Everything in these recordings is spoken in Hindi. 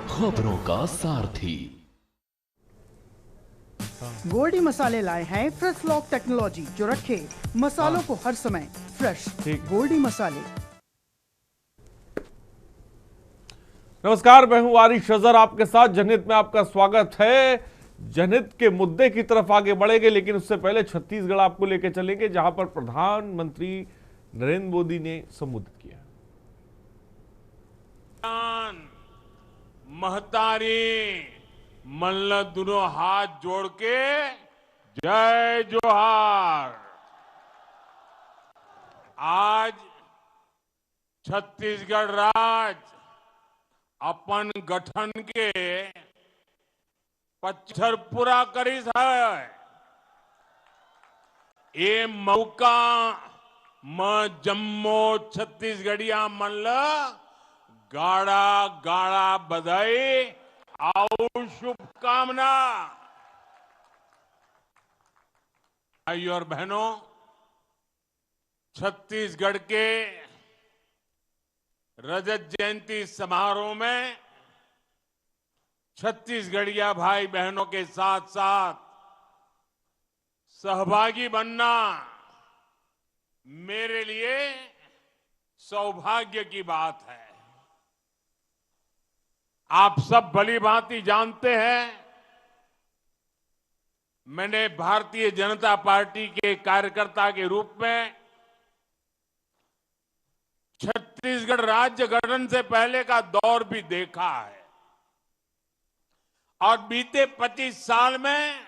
खबरों का सारथी। गोल्डी मसाले लाए हैं फ्रेश लॉक टेक्नोलॉजी जो रखे मसालों को हर समय फ्रेश। गोल्डी मसाले। नमस्कार, मैं हूं आरिफ अजहर, आपके साथ जनहित में आपका स्वागत है। जनहित के मुद्दे की तरफ आगे बढ़ेंगे, लेकिन उससे पहले छत्तीसगढ़ आपको लेकर चलेंगे, जहां पर प्रधानमंत्री नरेंद्र मोदी ने संबोधित किया। महतारी मल्ल दोनों हाथ जोड़ के जय जोहार। आज छत्तीसगढ़ राज्य अपन गठन के 75 पूरा करीस है। ये मौका म जम्मो छत्तीसगढ़िया मल्ल गाड़ा गाड़ा बधाई और शुभकामना। भाइयों और बहनों, छत्तीसगढ़ के रजत जयंती समारोह में छत्तीसगढ़िया भाई बहनों के साथ साथ सहभागी बनना मेरे लिए सौभाग्य की बात है। आप सब भली भांति जानते हैं, मैंने भारतीय जनता पार्टी के कार्यकर्ता के रूप में छत्तीसगढ़ राज्य गठन से पहले का दौर भी देखा है और बीते 25 साल में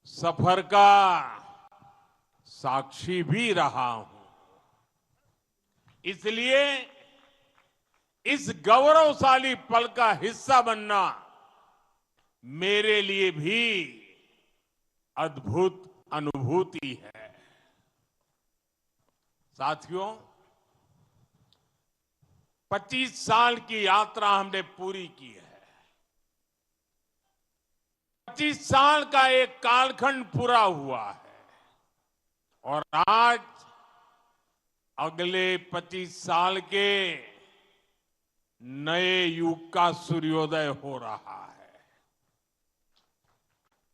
सफर का साक्षी भी रहा हूं। इसलिए इस गौरवशाली पल का हिस्सा बनना मेरे लिए भी अद्भुत अनुभूति है। साथियों, 25 साल की यात्रा हमने पूरी की है। 25 साल का एक कालखंड पूरा हुआ है और आज अगले 25 साल के नए युग का सूर्योदय हो रहा है।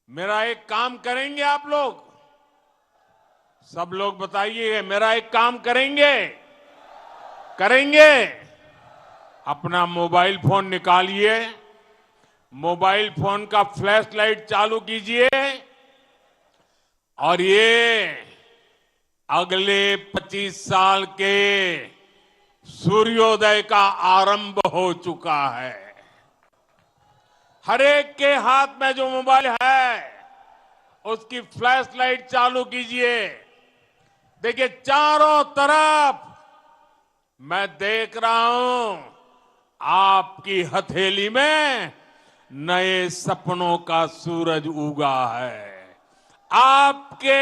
मेरा एक काम करेंगे आप लोग, सब लोग बताइए, मेरा एक काम करेंगे? अपना मोबाइल फोन निकालिए, मोबाइल फोन का फ्लैश लाइट चालू कीजिए और ये अगले 25 साल के सूर्योदय का आरंभ हो चुका है। हर एक के हाथ में जो मोबाइल है उसकी फ्लैश लाइट चालू कीजिए। देखिए, चारों तरफ मैं देख रहा हूं आपकी हथेली में नए सपनों का सूरज उगा है। आपके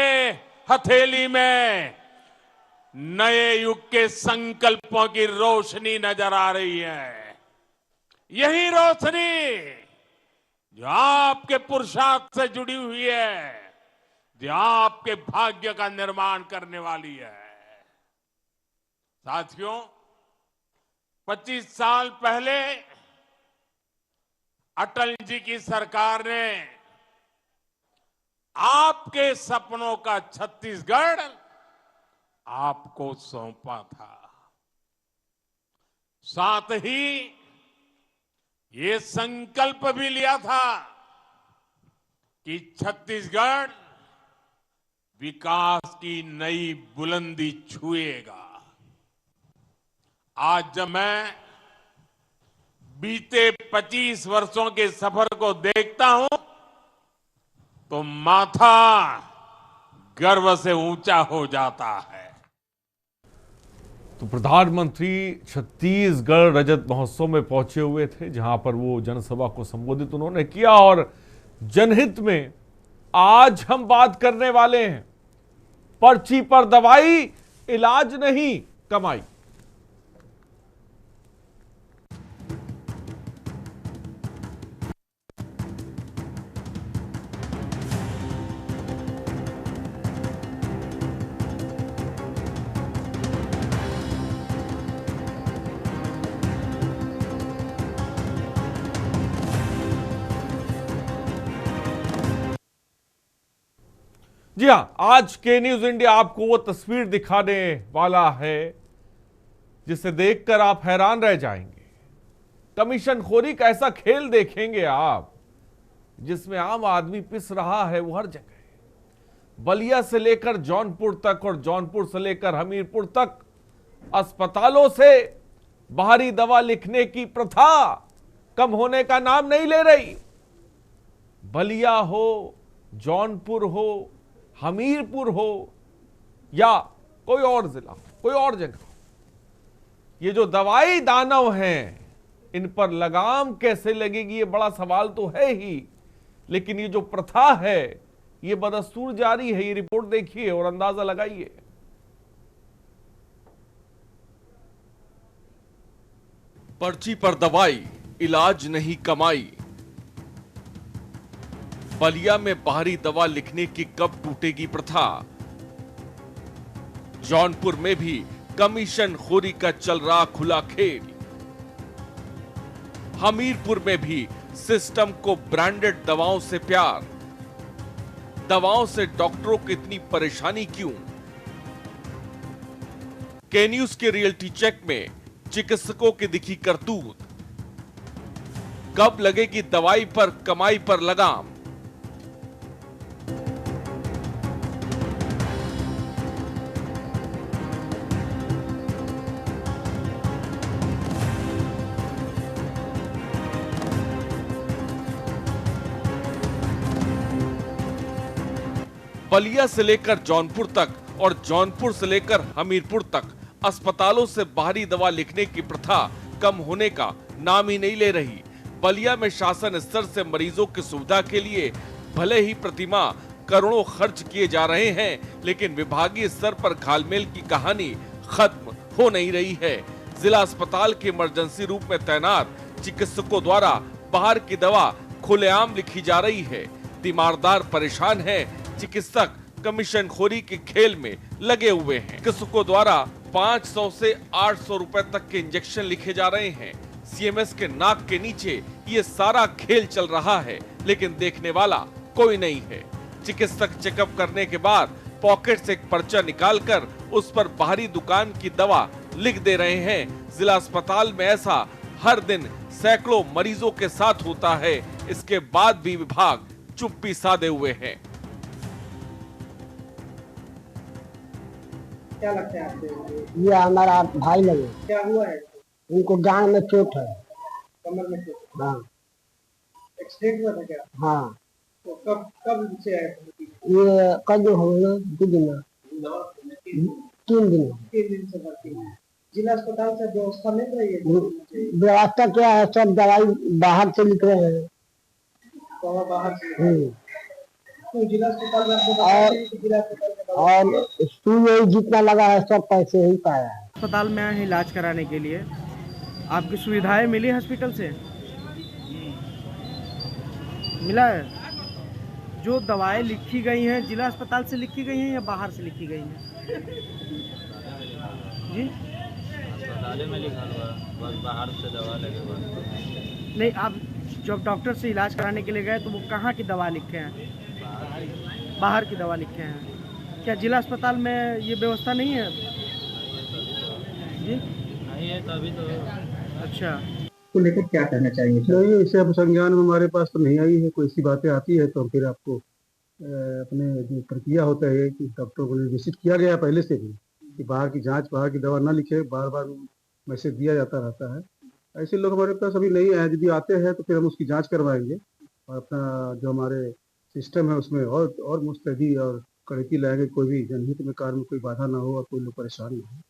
हथेली में नए युग के संकल्पों की रोशनी नजर आ रही है। यही रोशनी जो आपके पुरुषार्थ से जुड़ी हुई है, जो आपके भाग्य का निर्माण करने वाली है। साथियों, 25 साल पहले अटल जी की सरकार ने आपके सपनों का छत्तीसगढ़ आपको सौंपा था। साथ ही ये संकल्प भी लिया था कि छत्तीसगढ़ विकास की नई बुलंदी छुएगा। आज जब मैं बीते 25 वर्षों के सफर को देखता हूं तो माथा गर्व से ऊंचा हो जाता है। तो प्रधानमंत्री छत्तीसगढ़ रजत महोत्सव में पहुंचे हुए थे, जहां पर वो जनसभा को संबोधित उन्होंने किया। और जनहित में आज हम बात करने वाले हैं, पर्ची पर दवाई, इलाज नहीं कमाई। जी हां, आज के न्यूज इंडिया आपको वो तस्वीर दिखाने वाला है जिसे देखकर आप हैरान रह जाएंगे। कमीशनखोरी का ऐसा खेल देखेंगे आप जिसमें आम आदमी पिस रहा है वो हर जगह। बलिया से लेकर जौनपुर तक और जौनपुर से लेकर हमीरपुर तक अस्पतालों से बाहरी दवा लिखने की प्रथा कम होने का नाम नहीं ले रही। बलिया हो, जौनपुर हो, हमीरपुर हो या कोई और जिला, कोई और जगह, ये जो दवाई दानव हैं इन पर लगाम कैसे लगेगी ये बड़ा सवाल तो है ही, लेकिन ये जो प्रथा है ये बदस्तूर जारी है। ये रिपोर्ट देखिए और अंदाजा लगाइए। पर्ची पर दवाई, इलाज नहीं कमाई। बलिया में बाहरी दवा लिखने की कब टूटेगी प्रथा। जौनपुर में भी कमीशन खोरी का चल रहा खुला खेल। हमीरपुर में भी सिस्टम को ब्रांडेड दवाओं से प्यार। दवाओं से डॉक्टरों को इतनी परेशानी क्यों। के न्यूज के रियलिटी चेक में चिकित्सकों की दिखी करतूत। कब लगेगी दवाई पर कमाई पर लगाम। बलिया से लेकर जौनपुर तक और जौनपुर से लेकर हमीरपुर तक अस्पतालों से बाहरी दवा लिखने की प्रथा कम होने का नाम ही नहीं ले रही। बलिया में शासन स्तर से मरीजों की सुविधा के लिए भले ही प्रतिमाह करोड़ों खर्च किए जा रहे हैं, लेकिन विभागीय स्तर पर घालमेल की कहानी खत्म हो नहीं रही है। जिला अस्पताल के इमरजेंसी रूम में तैनात चिकित्सकों द्वारा बाहर की दवा खुलेआम लिखी जा रही है। तीमारदार परेशान है, चिकित्सक कमीशनखोरी के खेल में लगे हुए हैं। चिकित्सकों द्वारा 500 से 800 रुपए तक के इंजेक्शन लिखे जा रहे हैं। सीएमएस के नाक के नीचे ये सारा खेल चल रहा है, लेकिन देखने वाला कोई नहीं है। चिकित्सक चेकअप करने के बाद पॉकेट से एक पर्चा निकालकर उस पर बाहरी दुकान की दवा लिख दे रहे हैं। जिला अस्पताल में ऐसा हर दिन सैकड़ों मरीजों के साथ होता है। इसके बाद भी विभाग चुप्पी साधे हुए हैं। क्या लगता है आपको? ये हमारा भाई लगे, क्या हुआ है? उनको गांड में चोट है। कमर में चोट? हाँ एक्सीडेंट हुआ था क्या? हाँ, तो कब कब से आए थे? ये कल हो गए 2 दिन, 3 दिन। 3 दिन से भर्ती है। जिला अस्पताल से व्यवस्था मिल रही है? व्यवस्था क्या है, सब दवाई बाहर से लिख रहे हैं। दवा बाहर से? तो जिला अस्पताल में आपको बताया कि जिला अस्पताल में दवा और सुई जितना लगा है सब पैसे ही पाया है। अस्पताल में आए हैं इलाज कराने के लिए, आपकी सुविधाएं मिली हॉस्पिटल से? मिला है? जो दवाएं लिखी गई हैं जिला अस्पताल से लिखी गई हैं या बाहर से लिखी गई हैं? जी अस्पताल में लिखा हुआ, बस बाहर से दवा लगे बस। नहीं, आप जब डॉक्टर से इलाज कराने के लिए गए तो वो कहाँ की दवा लिखे हैं? बाहर की दवा लिखे हैं। क्या जिला अस्पताल में ये व्यवस्था नहीं है? जी नहीं है तभी तो। अच्छा, को लेकर क्या कहना चाहेंगे? नहीं, इसे अब संज्ञान में हमारे पास तो नहीं आई है। कोई ऐसी बातें आती है तो फिर आपको अपने जो प्रक्रिया होता है कि डॉक्टर को निर्देशित किया गया पहले से भी कि बाहर की जांच, बाहर की दवा ना लिखे, बार बार मैसेज दिया जाता रहता है। ऐसे लोग हमारे पास अभी नहीं आए। यदि आते हैं तो फिर हम उसकी जांच करवाएंगे और अपना जो हमारे सिस्टम है उसमें और मुस्तैदी और कड़की लाएंगे। कोई भी जनहित में कार्य में कोई बाधा ना हो और कोई लोग परेशान ना हो।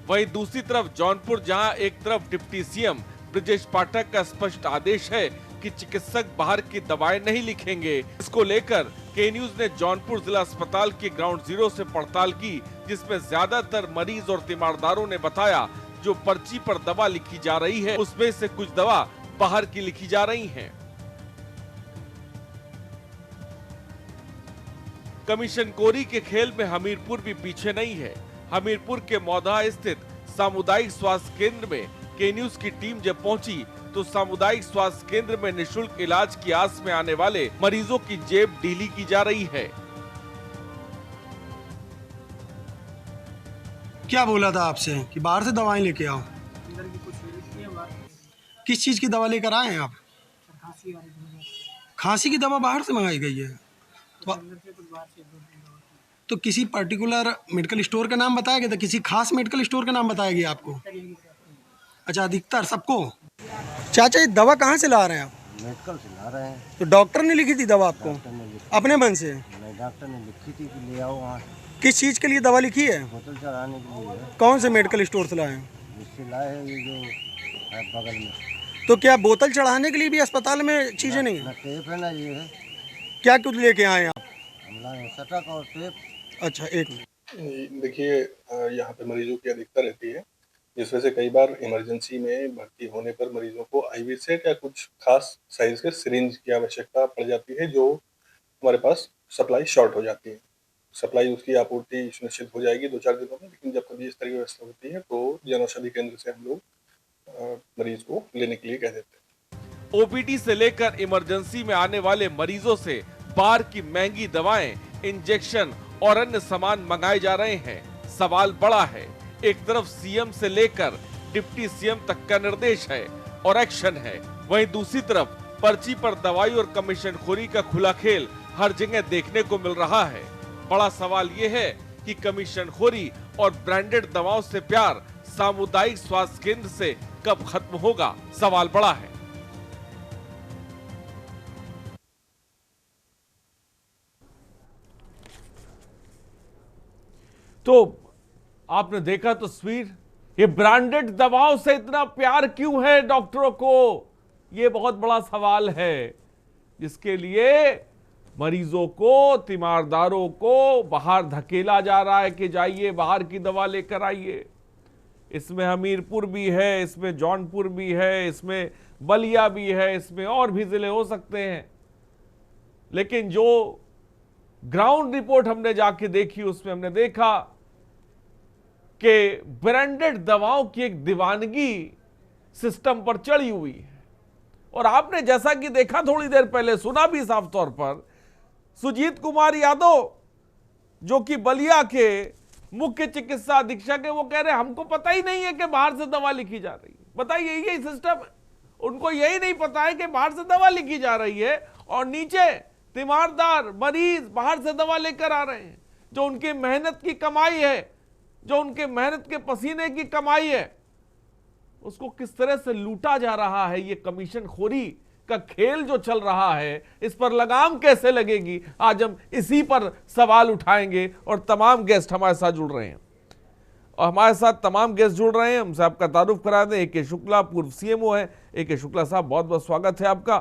वहीं दूसरी तरफ जौनपुर, जहां एक तरफ डिप्टी सीएम ब्रजेश पाठक का स्पष्ट आदेश है कि चिकित्सक बाहर की दवाएं नहीं लिखेंगे। इसको लेकर के न्यूज ने जौनपुर जिला अस्पताल की ग्राउंड जीरो से पड़ताल की, जिसमें ज्यादातर मरीज और तीमारदारों ने बताया जो पर्ची पर दवा लिखी जा रही है उसमें से कुछ दवा बाहर की लिखी जा रही है। कमीशनखोरी के खेल में हमीरपुर भी पीछे नहीं है। हमीरपुर के मौधा स्थित सामुदायिक स्वास्थ्य केंद्र में के न्यूज की टीम जब पहुंची तो सामुदायिक स्वास्थ्य केंद्र में निशुल्क इलाज की आस में आने वाले मरीजों की जेब ढीली की जा रही है। क्या बोला था आपसे कि बाहर से दवाएं लेके आओ? किस चीज की दवा लेकर आए हैं आप? खांसी की दवा बाहर से मंगाई गई है। तो किसी पर्टिकुलर मेडिकल स्टोर का नाम बताया गया था? किसी खास मेडिकल स्टोर का नाम बताया गया आपको? अच्छा, अधिकतर सबको। चाचा, ये दवा कहाँ से ला रहे हैं आप? मेडिकल से ला रहे हैं। तो डॉक्टर ने लिखी थी दवा आपको? अपने मन से? नहीं, डॉक्टर ने लिखी थी कि ले आओ वहाँ से। किस चीज़ के लिए दवा लिखी है? बोतल चढ़ाने के लिए है। कौन से मेडिकल स्टोर से लाए हैं? जिससे लाए हैं ये जो है बगल में। तो क्या बोतल चढ़ाने के लिए भी अस्पताल में चीज़ें नहीं है? ना टेप है ना ये है। क्या कुछ लेके आए हैं आप? हम लाए हैं शटक और टेप। अच्छा, एक मिनट। देखिए, यहाँ पे मरीजों की अधिकता रहती है, जिस वजह से कई बार इमरजेंसी में भर्ती होने पर मरीजों को आईवी सेट या कुछ खास साइज के सिरिंज की आवश्यकता पड़ जाती है, जो हमारे पास सप्लाई शॉर्ट हो जाती है। सप्लाई उसकी आपूर्ति सुनिश्चित हो जाएगी 2-4 दिनों में, लेकिन जब कभी इस तरह की व्यवस्था होती है तो जन औषधि केंद्र से हम लोग मरीज को लेने के लिए कह देते हैं। ओपीडी से लेकर इमरजेंसी में आने वाले मरीजों से बाहर की महंगी दवाएं, इंजेक्शन और अन्य सामान मंगाए जा रहे हैं। सवाल बड़ा है, एक तरफ सीएम से लेकर डिप्टी सीएम तक का निर्देश है और एक्शन है, वहीं दूसरी तरफ पर्ची पर दवाई और कमीशनखोरी का खुला खेल हर जगह देखने को मिल रहा है। बड़ा सवाल ये है कि कमीशनखोरी और ब्रांडेड दवाओं से प्यार सामुदायिक स्वास्थ्य केंद्र से कब खत्म होगा? सवाल बड़ा है। तो आपने देखा तस्वीर, ये ब्रांडेड दवाओं से इतना प्यार क्यों है डॉक्टरों को? ये बहुत बड़ा सवाल है, जिसके लिए मरीजों को, तीमारदारों को बाहर धकेला जा रहा है कि जाइए बाहर की दवा लेकर आइए। इसमें हमीरपुर भी है, इसमें जौनपुर भी है, इसमें बलिया भी है, इसमें और भी जिले हो सकते हैं। लेकिन जो ग्राउंड रिपोर्ट हमने जाके देखी, उसमें हमने देखा कि ब्रांडेड दवाओं की एक दीवानगी सिस्टम पर चढ़ी हुई है। और आपने जैसा कि देखा, थोड़ी देर पहले सुना भी साफ तौर पर, सुजीत कुमार यादव जो कि बलिया के मुख्य चिकित्सा अधीक्षक है, वो कह रहे हैं हमको पता ही नहीं है कि बाहर से दवा लिखी जा रही है। बताइए, यही सिस्टम है। उनको यही नहीं पता है कि बाहर से दवा लिखी जा रही है और नीचे तीमारदार मरीज बाहर से दवा लेकर आ रहे हैं। जो उनकी मेहनत की कमाई है, जो उनके मेहनत के पसीने की कमाई है, उसको किस तरह से लूटा जा रहा है। ये कमीशनखोरी का खेल जो चल रहा है, इस पर लगाम कैसे लगेगी? आज हम इसी पर सवाल उठाएंगे और तमाम गेस्ट हमारे साथ जुड़ रहे हैं। और हमारे साथ तमाम गेस्ट जुड़ रहे हैं। हमसे आपका तारुफ करा दें, ए.के. शुक्ला पूर्व सीएमओ है। ए.के. शुक्ला साहब, बहुत बहुत स्वागत है आपका।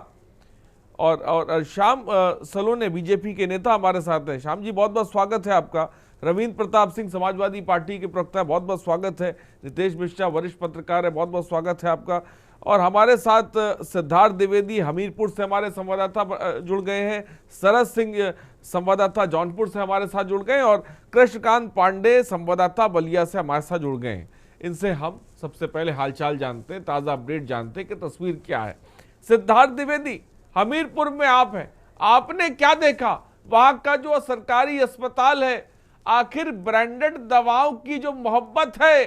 और श्याम सलोने बीजेपी के नेता हमारे साथ हैं। श्याम जी, बहुत बहुत स्वागत है आपका। रविंद्र प्रताप सिंह समाजवादी पार्टी के प्रवक्ता है, बहुत बहुत स्वागत है। नितेश मिश्रा वरिष्ठ पत्रकार है, बहुत बहुत स्वागत है आपका। और हमारे साथ सिद्धार्थ द्विवेदी हमीरपुर से हमारे संवाददाता जुड़ गए हैं। सरस सिंह संवाददाता जौनपुर से हमारे साथ जुड़ गए और कृष्णकांत पांडे संवाददाता बलिया से हमारे साथ जुड़ गए हैं। इनसे हम सबसे पहले हालचाल जानते हैं, ताज़ा अपडेट जानते हैं कि तस्वीर क्या है। सिद्धार्थ द्विवेदी, हमीरपुर में आप हैं, आपने क्या देखा? वहाँ का जो सरकारी अस्पताल है, आखिर ब्रांडेड दवाओं की जो मोहब्बत है,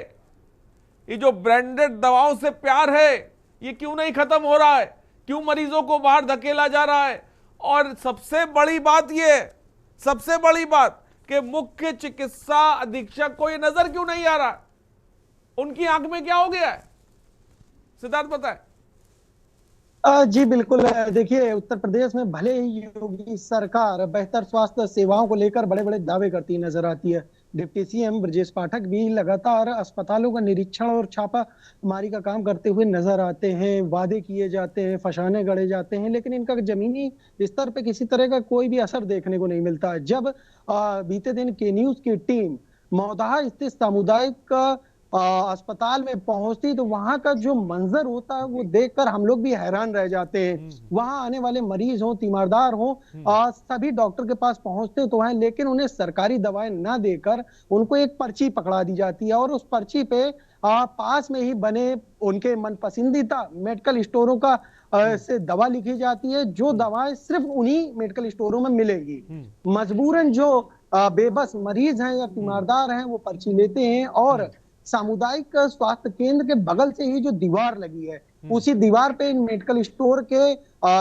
ये जो ब्रांडेड दवाओं से प्यार है, ये क्यों नहीं खत्म हो रहा है? क्यों मरीजों को बाहर धकेला जा रहा है? और सबसे बड़ी बात ये, सबसे बड़ी बात कि मुख्य चिकित्सा अधीक्षक को ये नजर क्यों नहीं आ रहा? उनकी आंख में क्या हो गया है? सिद्धार्थ बताएं। जी बिल्कुल। देखिए, उत्तर प्रदेश में भले ही योगी सरकार बेहतर स्वास्थ्य सेवाओं को लेकर बड़े बड़े दावे करती नजर आती है। डिप्टी सीएम ब्रजेश पाठक भी लगातार अस्पतालों का निरीक्षण और छापामारी का काम करते हुए नजर आते हैं। वादे किए जाते हैं, फसाने गढ़े जाते हैं, लेकिन इनका जमीनी स्तर पे किसी तरह का कोई भी असर देखने को नहीं मिलता। जब बीते दिन के न्यूज की टीम मौदाहा स्थित सामुदायिक अस्पताल में पहुंचती तो वहां का जो मंजर होता है वो देखकर हम लोग भी हैरान रह जाते हैं। वहां आने वाले मरीज हो, तीमारदार हो, सभी डॉक्टर के पास पहुंचते तो हैं, लेकिन उन्हें सरकारी दवाएं ना देकर उनको एक पर्ची पकड़ा दी जाती है और उस पर्ची पे पास में ही बने उनके मन पसंदीदा मेडिकल स्टोरों का से दवा लिखी जाती है, जो दवाएं सिर्फ उन्हीं मेडिकल स्टोरों में मिलेगी। मजबूरन जो बेबस मरीज हैं या तीमारदार हैं वो पर्ची लेते हैं और सामुदायिक स्वास्थ्य केंद्र के बगल से ही जो दीवार लगी है उसी दीवार पे इन मेडिकल स्टोर के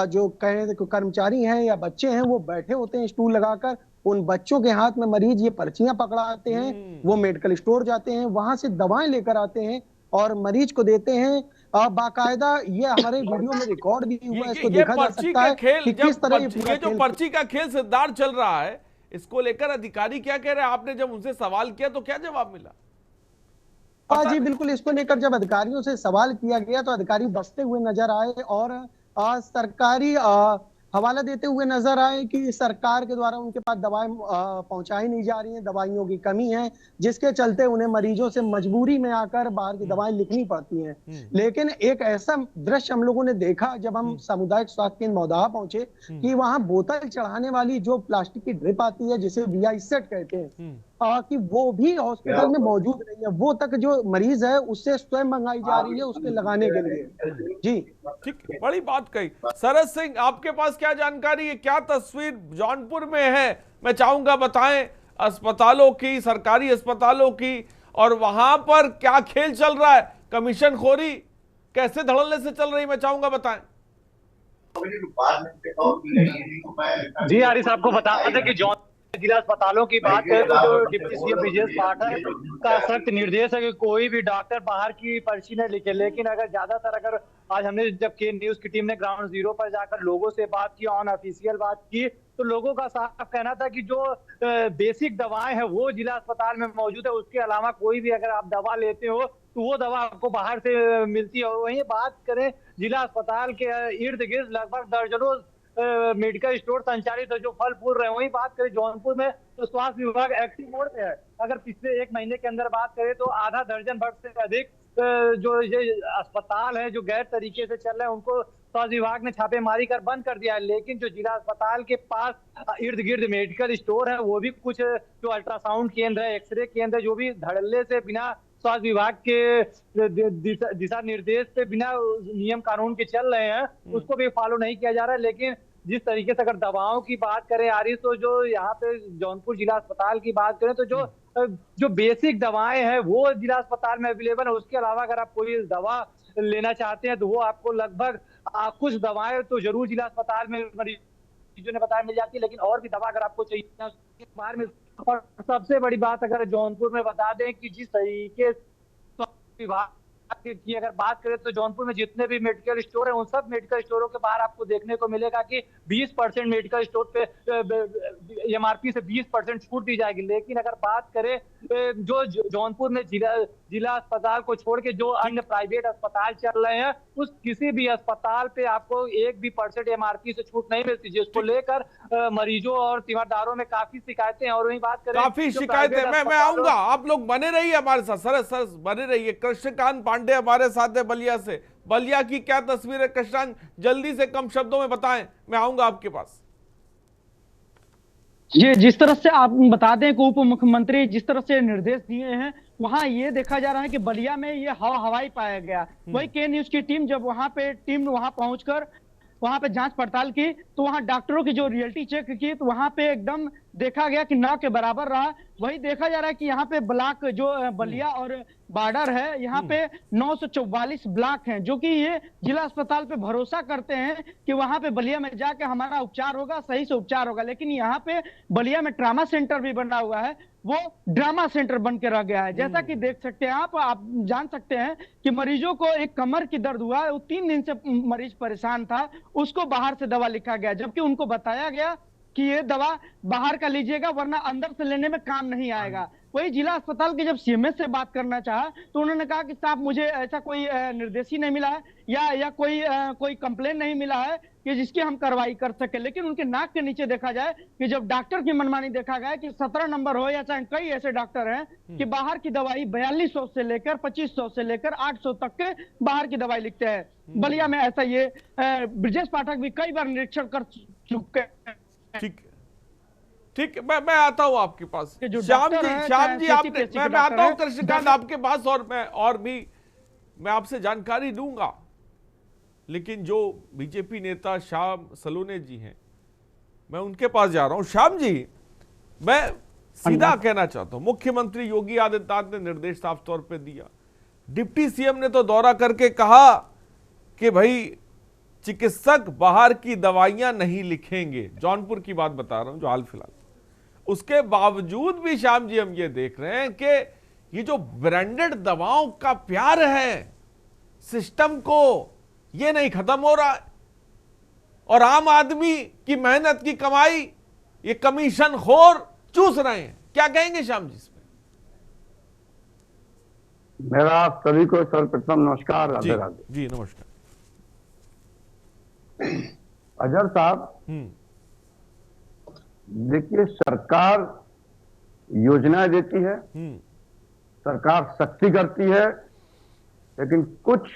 जो कर्मचारी हैं या बच्चे हैं वो बैठे होते हैं स्टूल लगाकर। उन बच्चों के हाथ में मरीज ये पर्चियां पकड़ाते हैं, वो मेडिकल स्टोर जाते हैं, वहां से दवाएं लेकर आते हैं और मरीज को देते हैं। बाकायदा ये हमारे वीडियो में रिकॉर्ड भी हुआ है, इसको देखा जा सकता है कि किस तरह ये जो पर्ची का खेल सिद्धार्थ चल रहा है, इसको लेकर अधिकारी क्या कह रहे हैं? आपने जब उनसे सवाल किया तो क्या जवाब मिला? जी बिल्कुल, इसको लेकर जब अधिकारियों से सवाल किया गया तो अधिकारी बसते हुए नजर आए और सरकारी हवाला देते हुए नजर आए कि सरकार के द्वारा उनके पास दवाएं पहुंचाई नहीं जा रही हैं, दवाइयों की कमी है, जिसके चलते उन्हें मरीजों से मजबूरी में आकर बाहर की दवाएं लिखनी पड़ती हैं। लेकिन एक ऐसा दृश्य हम लोगों ने देखा जब हम सामुदायिक स्वास्थ्य केंद्र मौदाहा पहुंचे कि वहां बोतल चढ़ाने वाली जो प्लास्टिक की ड्रिप आती है जिसे VI सेट कहते हैं कि वो भी हॉस्पिटल में मौजूद नहीं है, वो तक जो मरीज है उससे स्वयं मंगाई जा रही है उसके लगाने के लिए। जी ठीक, बड़ी बात कही। सरस सिंह, आपके पास क्या जानकारी है, क्या तस्वीर जौनपुर में है? मैं चाहूंगा बताएं अस्पतालों की, सरकारी अस्पतालों की, और वहां पर क्या खेल चल रहा है, कमीशन खोरी कैसे धड़ल्ले से चल रही, मैं चाहूंगा बताएं। जी आरिफ, आपको बता दें कि जौन जिला अस्पतालों की बात करें तो जो डिप्टी CM ब्रजेश पाठक का सख्त निर्देश है कि कोई भी डॉक्टर बाहर की पर्ची न लिखे। लेकिन अगर आज हमने जब के न्यूज की टीम ने ग्राउंड जीरो पर जाकर लोगों से बात की, ऑन ऑफिशियल बात की, तो लोगों का साफ कहना था कि जो बेसिक दवाएं हैं वो जिला अस्पताल में मौजूद है, उसके अलावा कोई भी अगर आप दवा लेते हो तो वो दवा आपको बाहर से मिलती है। वहीं बात करें जिला अस्पताल के इर्द गिर्द लगभग दर्जनों मेडिकल स्टोर संचालित है जो फल फूल रहे हैं। वहीं बात करें जौनपुर में तो स्वास्थ्य विभाग एक्टिव मोड पे है। अगर पिछले 1 महीने के अंदर बात करें तो आधा दर्जन भर से अधिक जो ये अस्पताल है जो गैर तरीके से चल रहे हैं उनको स्वास्थ्य विभाग ने छापेमारी कर बंद कर दिया है। लेकिन जो जिला अस्पताल के पास इर्द गिर्द मेडिकल स्टोर है वो भी कुछ जो अल्ट्रासाउंड केंद्र है, एक्सरे केंद्र है, जो भी धड़ल्ले से बिना स्वास्थ्य विभाग के दिशा निर्देश से बिना नियम कानून के चल रहे हैं उसको भी फॉलो नहीं किया जा रहा है। लेकिन जिस तरीके से अगर दवाओं की बात करें आरिफ, तो जो यहाँ पे जौनपुर जिला अस्पताल की बात करें तो जो बेसिक दवाएं हैं वो जिला अस्पताल में अवेलेबल है। उसके अलावा अगर आप कोई दवा लेना चाहते हैं तो वो आपको लगभग कुछ दवाएं तो जरूर जिला अस्पताल में मरीजों ने बताया मिल जाती है, लेकिन और भी दवा अगर आपको चाहिए बाहर में। और सबसे बड़ी बात अगर जौनपुर में बता दें कि जिस तरीके विभाग की अगर बात करें तो जौनपुर में जितने भी मेडिकल स्टोर हैं उन सब मेडिकल स्टोरों के बाहर आपको देखने को मिलेगा कि 20% मेडिकल स्टोर पे MRP से 20% छूट दी जाएगी। लेकिन अगर बात करें जो जौनपुर में जिला अस्पताल को छोड़ के जो अन्य प्राइवेट अस्पताल चल रहे हैं उस किसी भी अस्पताल पे आपको 1% MRP से छूट नहीं मिलती, जिसको लेकर मरीजों और तीमारदारों में काफी शिकायतें हैं। और वही बात करें काफी शिकायतें, मैं आऊंगा, आप लोग बने रहिए हमारे साथ, सरस बने रहिए। कृष्णकांत पांडे हमारे साथ है बलिया से। बलिया की क्या तस्वीर है कृष्णांत, जल्दी से कम शब्दों में बताएं, मैं आऊंगा आपके पास। ये जिस तरह से आप बता दें कि उप मुख्यमंत्री जिस तरह से निर्देश दिए हैं वहां ये देखा जा रहा है कि बलिया में ये हवाई पाया गया। वही के न्यूज की टीम जब वहां पहुंचकर वहां पे जांच पड़ताल की तो वहां डॉक्टरों की जो रियलिटी चेक की तो वहां पे एकदम देखा गया कि ना के बराबर रहा। वही देखा जा रहा है कि यहाँ पे ब्लॉक जो बलिया और बॉर्डर है यहाँ पे 944 ब्लॉक हैं, जो कि ये जिला अस्पताल पे भरोसा करते हैं कि वहां पे बलिया में जाके हमारा उपचार होगा, सही से उपचार होगा। लेकिन यहाँ पे बलिया में ट्रामा सेंटर भी बना हुआ है, वो ड्रामा सेंटर बन के रह गया है। जैसा कि देख सकते हैं आप जान सकते हैं कि मरीजों को एक कमर की दर्द हुआ, वो 3 दिन से मरीज परेशान था, उसको बाहर से दवा लिखा गया, जबकि उनको बताया गया कि ये दवा बाहर का लीजिएगा वरना अंदर से लेने में काम नहीं आएगा। वही जिला अस्पताल के जब CMS से बात करना चाहा तो उन्होंने कहा कि साहब मुझे ऐसा कोई निर्देश ही नहीं मिला है या कोई कंप्लेन नहीं मिला है कि जिसकी हम कार्रवाई कर सके। लेकिन उनके नाक के नीचे देखा जाए कि जब डॉक्टर की मनमानी देखा गया कि 17 नंबर हो या चाहे कई ऐसे डॉक्टर हैं कि बाहर की दवाई 4200 से लेकर 2500 से लेकर 800 तक के बाहर की दवाई लिखते हैं। बलिया में ऐसा ये ब्रजेश पाठक भी कई बार निरीक्षण कर चुके हैं। ठीक है, मैं आता हूं आपके पास। जो श्याम डॉक्टर जी, हैं, श्याम जी, चाहे आपने CTPSC के मैं आता डॉक्टर हूं हैं, कृष्णकांत आपके पास, और भी मैं आपसे जानकारी लूंगा। लेकिन जो बीजेपी नेता श्याम सलूने जी हैं, मैं उनके पास जा रहा हूं। श्याम जी, मैं सीधा कहना चाहता हूं, मुख्यमंत्री योगी आदित्यनाथ ने निर्देश साफ तौर पे दिया, डिप्टी सीएम ने तो दौरा करके कहा कि भाई चिकित्सक बाहर की दवाइयां नहीं लिखेंगे, जौनपुर की बात बता रहा हूं जो हाल फिलहाल। उसके बावजूद भी श्याम जी हम ये देख रहे हैं कि ये जो ब्रांडेड दवाओं का प्यार है सिस्टम को, ये नहीं खत्म हो रहा है, और आम आदमी की मेहनत की कमाई ये कमीशन खोर चूस रहे हैं। क्या कहेंगे श्याम जी इसमें? मेरा आप सभी को सर्वप्रथम नमस्कार, राधे राधे। जी नमस्कार। अजहर साहब, देखिए, सरकार योजनाएं देती है, सरकार सख्ती करती है, लेकिन कुछ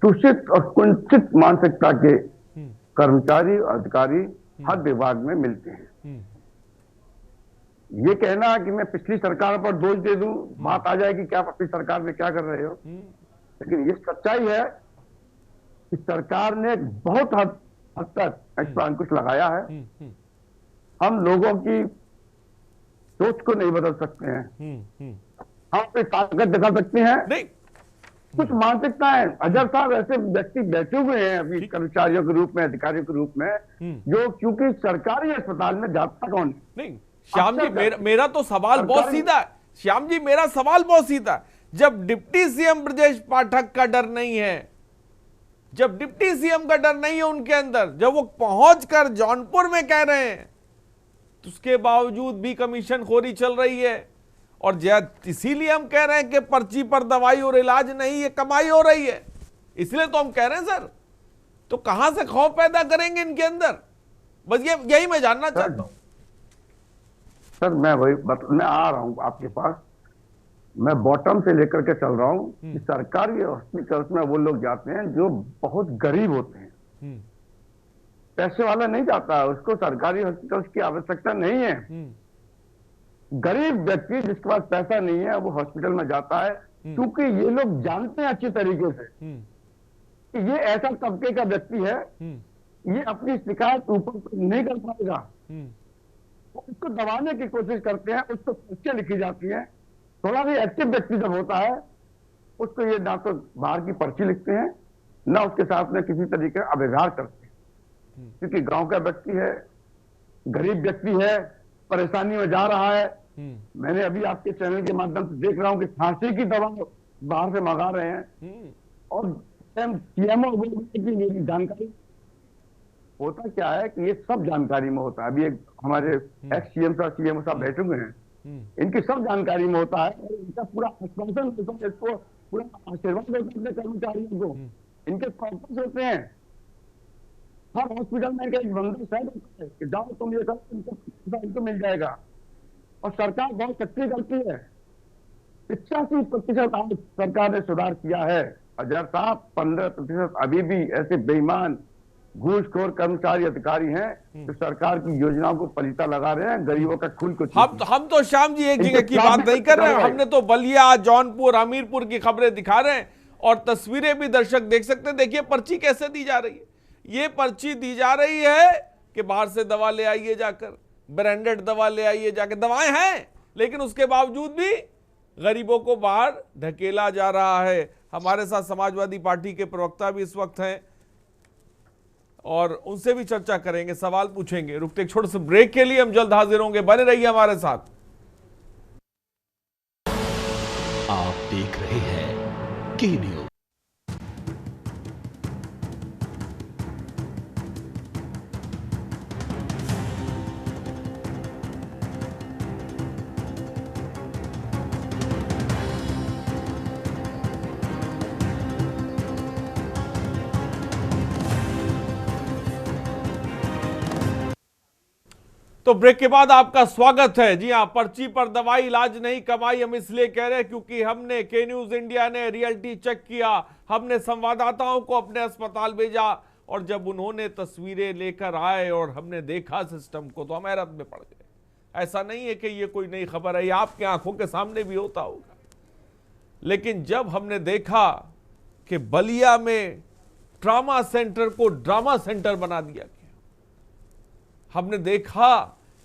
दूषित और कुंठित मानसिकता के कर्मचारी और अधिकारी हर विभाग में मिलते हैं। ये कहना कि मैं पिछली सरकार पर दोष दे दूं, बात आ जाएगी क्या पिछली सरकार में क्या कर रहे हो, लेकिन ये सच्चाई है कि सरकार ने बहुत हद तक इस पर अंकुश लगाया है। हम लोगों की सोच को नहीं बदल सकते हैं, हम अपनी ताकत दिखा सकते हैं, नहीं कुछ मानसिकताएं। अजहर साहब, ऐसे व्यक्ति बैठे हुए हैं अभी कर्मचारियों के रूप में, अधिकारियों के रूप में, जो क्योंकि सरकारी अस्पताल में जाता कौन नहीं। श्याम जी, मेरा तो सवाल बहुत सीधा है। श्याम जी, मेरा सवाल बहुत सीधा है। जब डिप्टी सीएम ब्रजेश पाठक का डर नहीं है, जब डिप्टी सीएम का डर नहीं है उनके अंदर, जब वो पहुंचकर जौनपुर में कह रहे हैं, तो उसके बावजूद भी कमीशन खोरी चल रही है। और इसीलिए हम कह रहे हैं कि पर्ची पर दवाई और इलाज नहीं, ये कमाई हो रही है। इसलिए तो हम कह रहे हैं सर, तो कहां से खौफ पैदा करेंगे इनके अंदर? बस यही मैं जानना चाहता हूं सर। मैं आ रहा हूं आपके पास, मैं बॉटम से लेकर के चल रहा हूं कि सरकारी हॉस्पिटल्स में वो लोग जाते हैं जो बहुत गरीब होते हैं, पैसे वाला नहीं जाता, उसको सरकारी हॉस्पिटल्स की आवश्यकता नहीं है। गरीब व्यक्ति जिसके पास पैसा नहीं है वो हॉस्पिटल में जाता है, क्योंकि ये लोग जानते हैं अच्छी तरीके से कि ये ऐसा तबके का व्यक्ति है, ये अपनी शिकायत ऊपर नहीं कर पाएगा, उसको दबाने की कोशिश करते हैं, उसको पर्चियां लिखी जाती हैं। थोड़ा भी एक्टिव व्यक्ति जब होता है, उसको ये ना तो बाहर की पर्ची लिखते हैं, ना उसके साथ में किसी तरीके का व्यवहार करते हैं, क्योंकि गांव का व्यक्ति है, गरीब व्यक्ति है, परेशानी में जा रहा है। मैंने अभी आपके चैनल के माध्यम से देख रहा हूं कि फांसी की दवा बाहर से मंगा रहे हैं, और सीएमओ की मेरी जानकारी होता क्या है कि ये सब जानकारी में होता है। अभी एक हमारे एक्स सीएम साहब, सीएमओ साहब बैठे हुए हैं, इनकी सब जानकारी में होता है, और इनका पूरा आश्वासन होता है, इसको पूरा आशीर्वाद देते हैं कर्मचारियों को, इनके कॉर्पस होते हैं। हर हॉस्पिटल में इनका एक बंदा शायद होता है कि जाओ तुम ये करो, इनको मिल जाएगा। और सरकार बहुत सक्रिय करती है, 85% आज सरकार ने सुधार किया है। अजहर साहब, 15% अभी भी ऐसे बेईमान घूसखोर कर्मचारी अधिकारी हैं जो सरकार की योजनाओं को पलीता लगा रहे हैं, गरीबों का खून को। हम तो श्याम जी एक जगह की बात नहीं कर रहे हैं, हमने तो बलिया, जौनपुर, हमीरपुर की खबरें दिखा रहे हैं, और तस्वीरें भी दर्शक देख सकते हैं। देखिए पर्ची कैसे दी जा रही है। ये पर्ची दी जा रही है कि बाहर से दवा ले आइए जाकर, ब्रांडेड दवा ले आइए जाकर। दवाएं हैं, लेकिन उसके बावजूद भी गरीबों को बाहर धकेला जा रहा है। हमारे साथ समाजवादी पार्टी के प्रवक्ता भी इस वक्त हैं, और उनसे भी चर्चा करेंगे, सवाल पूछेंगे। रुकते एक छोटे से ब्रेक के लिए, हम जल्द हाजिर होंगे, बने रहिए हमारे साथ। आप देख रहे हैं के न्यूज। तो ब्रेक के बाद आपका स्वागत है। जी हां, पर्ची पर दवाई इलाज नहीं, कमाई हम इसलिए कह रहे हैं क्योंकि हमने के न्यूज इंडिया ने रियलिटी चेक किया, हमने संवाददाताओं को अपने अस्पताल भेजा, और जब उन्होंने तस्वीरें लेकर आए और हमने देखा सिस्टम को तो हम हैरत में पड़ गए। ऐसा नहीं है कि ये कोई नई खबर है, ये आपके आंखों के सामने भी होता होगा। लेकिन जब हमने देखा कि बलिया में ट्रामा सेंटर को ड्रामा सेंटर बना दिया गया, हमने देखा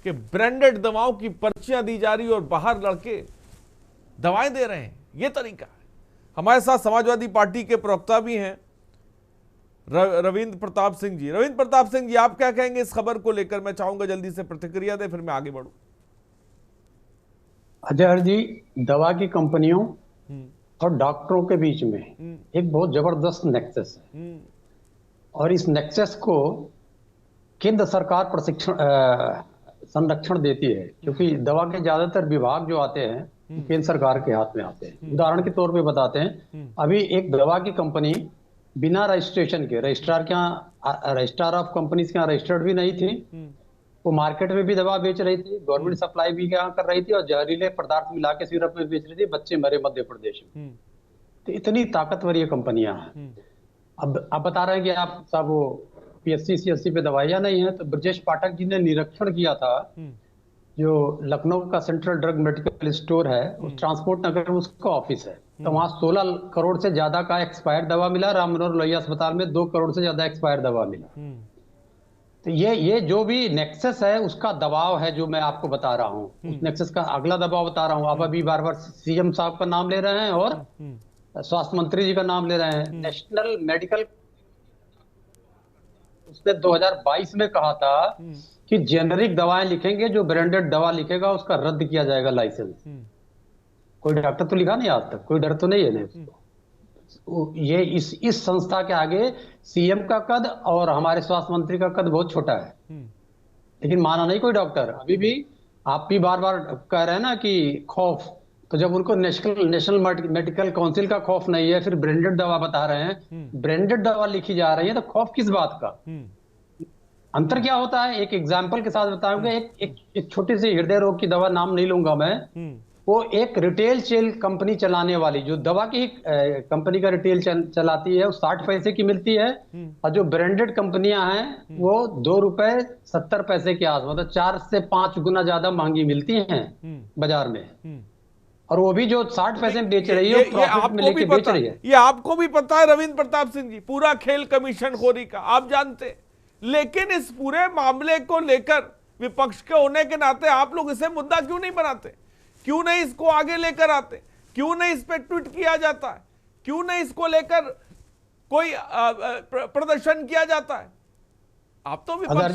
कि ब्रांडेड दवाओं की पर्चियां दी जा रही और बाहर लड़के दवाएं दे रहे हैं, यह तरीका है। हमारे साथ समाजवादी पार्टी के प्रवक्ता भी हैं रविंद्र प्रताप सिंह जी। रविंद्र प्रताप सिंह जी, आप क्या कहेंगे इस खबर को लेकर? मैं चाहूंगा जल्दी से प्रतिक्रिया दें, फिर मैं आगे बढ़ूं। अजहर जी, दवा की कंपनियों और डॉक्टरों के बीच में एक बहुत जबरदस्त नेक्सस है और इस नेक्सस को केंद्र सरकार संरक्षण देती है, क्योंकि दवा के ज्यादातर विभाग जो आते हैं केंद्र सरकार के हाथ में आते हैं। उदाहरण के तौर पे बताते हैं, अभी एक दवा की कंपनी बिना रजिस्ट्रेशन के, रजिस्ट्रार ऑफ कंपनीज के यहाँ रजिस्टर्ड भी नहीं थी, वो मार्केट में भी दवा बेच रही थी, गवर्नमेंट सप्लाई भी यहाँ कर रही थी और जहरीले पदार्थ मिला के सिरप में बेच रही थी, बच्चे मरे मध्य प्रदेश में। तो इतनी ताकतवर ये कंपनियां हैं। अब आप बता रहे हैं कि आप सब वो PSC CSC पे दवाइयां नहीं है, तो ब्रजेश पाठक जी ने निरीक्षण किया था, जो लखनऊ का सेंट्रल ड्रग मेडिकल स्टोर है, उस ट्रांसपोर्ट नगर में उसका ऑफिस है, तो वहाँ 16 करोड़ से ज्यादा का एक्सपायर दवा मिला। राम मनोहर लोहिया अस्पताल में 2 करोड़ से ज्यादा एक्सपायर दवा मिला। तो ये जो भी नेक्सस है उसका दबाव है जो मैं आपको बता रहा हूँ, उस नेक्सस का अगला दबाव बता रहा हूँ। आप अभी बार बार CM साहब का नाम ले रहे हैं और स्वास्थ्य मंत्री जी का नाम ले रहे हैं। नेशनल मेडिकल उसने 2022 में कहा था कि जेनरिक दवाएं लिखेंगे, जो ब्रांडेड दवा लिखेगा उसका रद्द किया जाएगा लाइसेंस। कोई डॉक्टर तो लिखा नहीं आज तक, कोई डर तो नहीं है ना उसको। ये इस संस्था के आगे CM का कद और हमारे स्वास्थ्य मंत्री का कद बहुत छोटा है, लेकिन माना नहीं कोई डॉक्टर। अभी भी आप भी बार बार कह रहे हैं ना कि खौफ, तो जब उनको नेशनल मेडिकल काउंसिल का खौफ नहीं है, फिर ब्रांडेड दवा बता रहे हैं, ब्रांडेड दवा लिखी जा रही है, तो खौफ किस बात का? अंतर क्या होता है? एक एग्जाम्पल के साथ बताऊंगा। एक छोटी सी हृदय रोग की दवा, नाम नहीं लूंगा मैं, वो एक रिटेल चेन कंपनी चलाने वाली जो दवा की कंपनी का रिटेल चलाती है, वो 60 पैसे की मिलती है, और जो ब्रांडेड कंपनियां हैं वो 2 रुपए 70 पैसे के आसपास, मतलब 4 से 5 गुना ज्यादा महंगी मिलती हैं बाजार में। और वो भी जो 60 पैसे में बेच रही है, ये आपको भी पता है, ये आपको भी पता है रविंद्र प्रताप सिंह जी, पूरा खेल कमीशन खोरी का आप जानते हैं। लेकिन इस पूरे मामले को लेकर विपक्ष के होने के नाते आप लोग इसे मुद्दा क्यों नहीं बनाते? क्यों नहीं इसको आगे लेकर आते? क्यों नहीं इस पर ट्वीट किया जाता है? क्यों नहीं इसको लेकर कोई प्रदर्शन किया जाता है? आप तो आजाद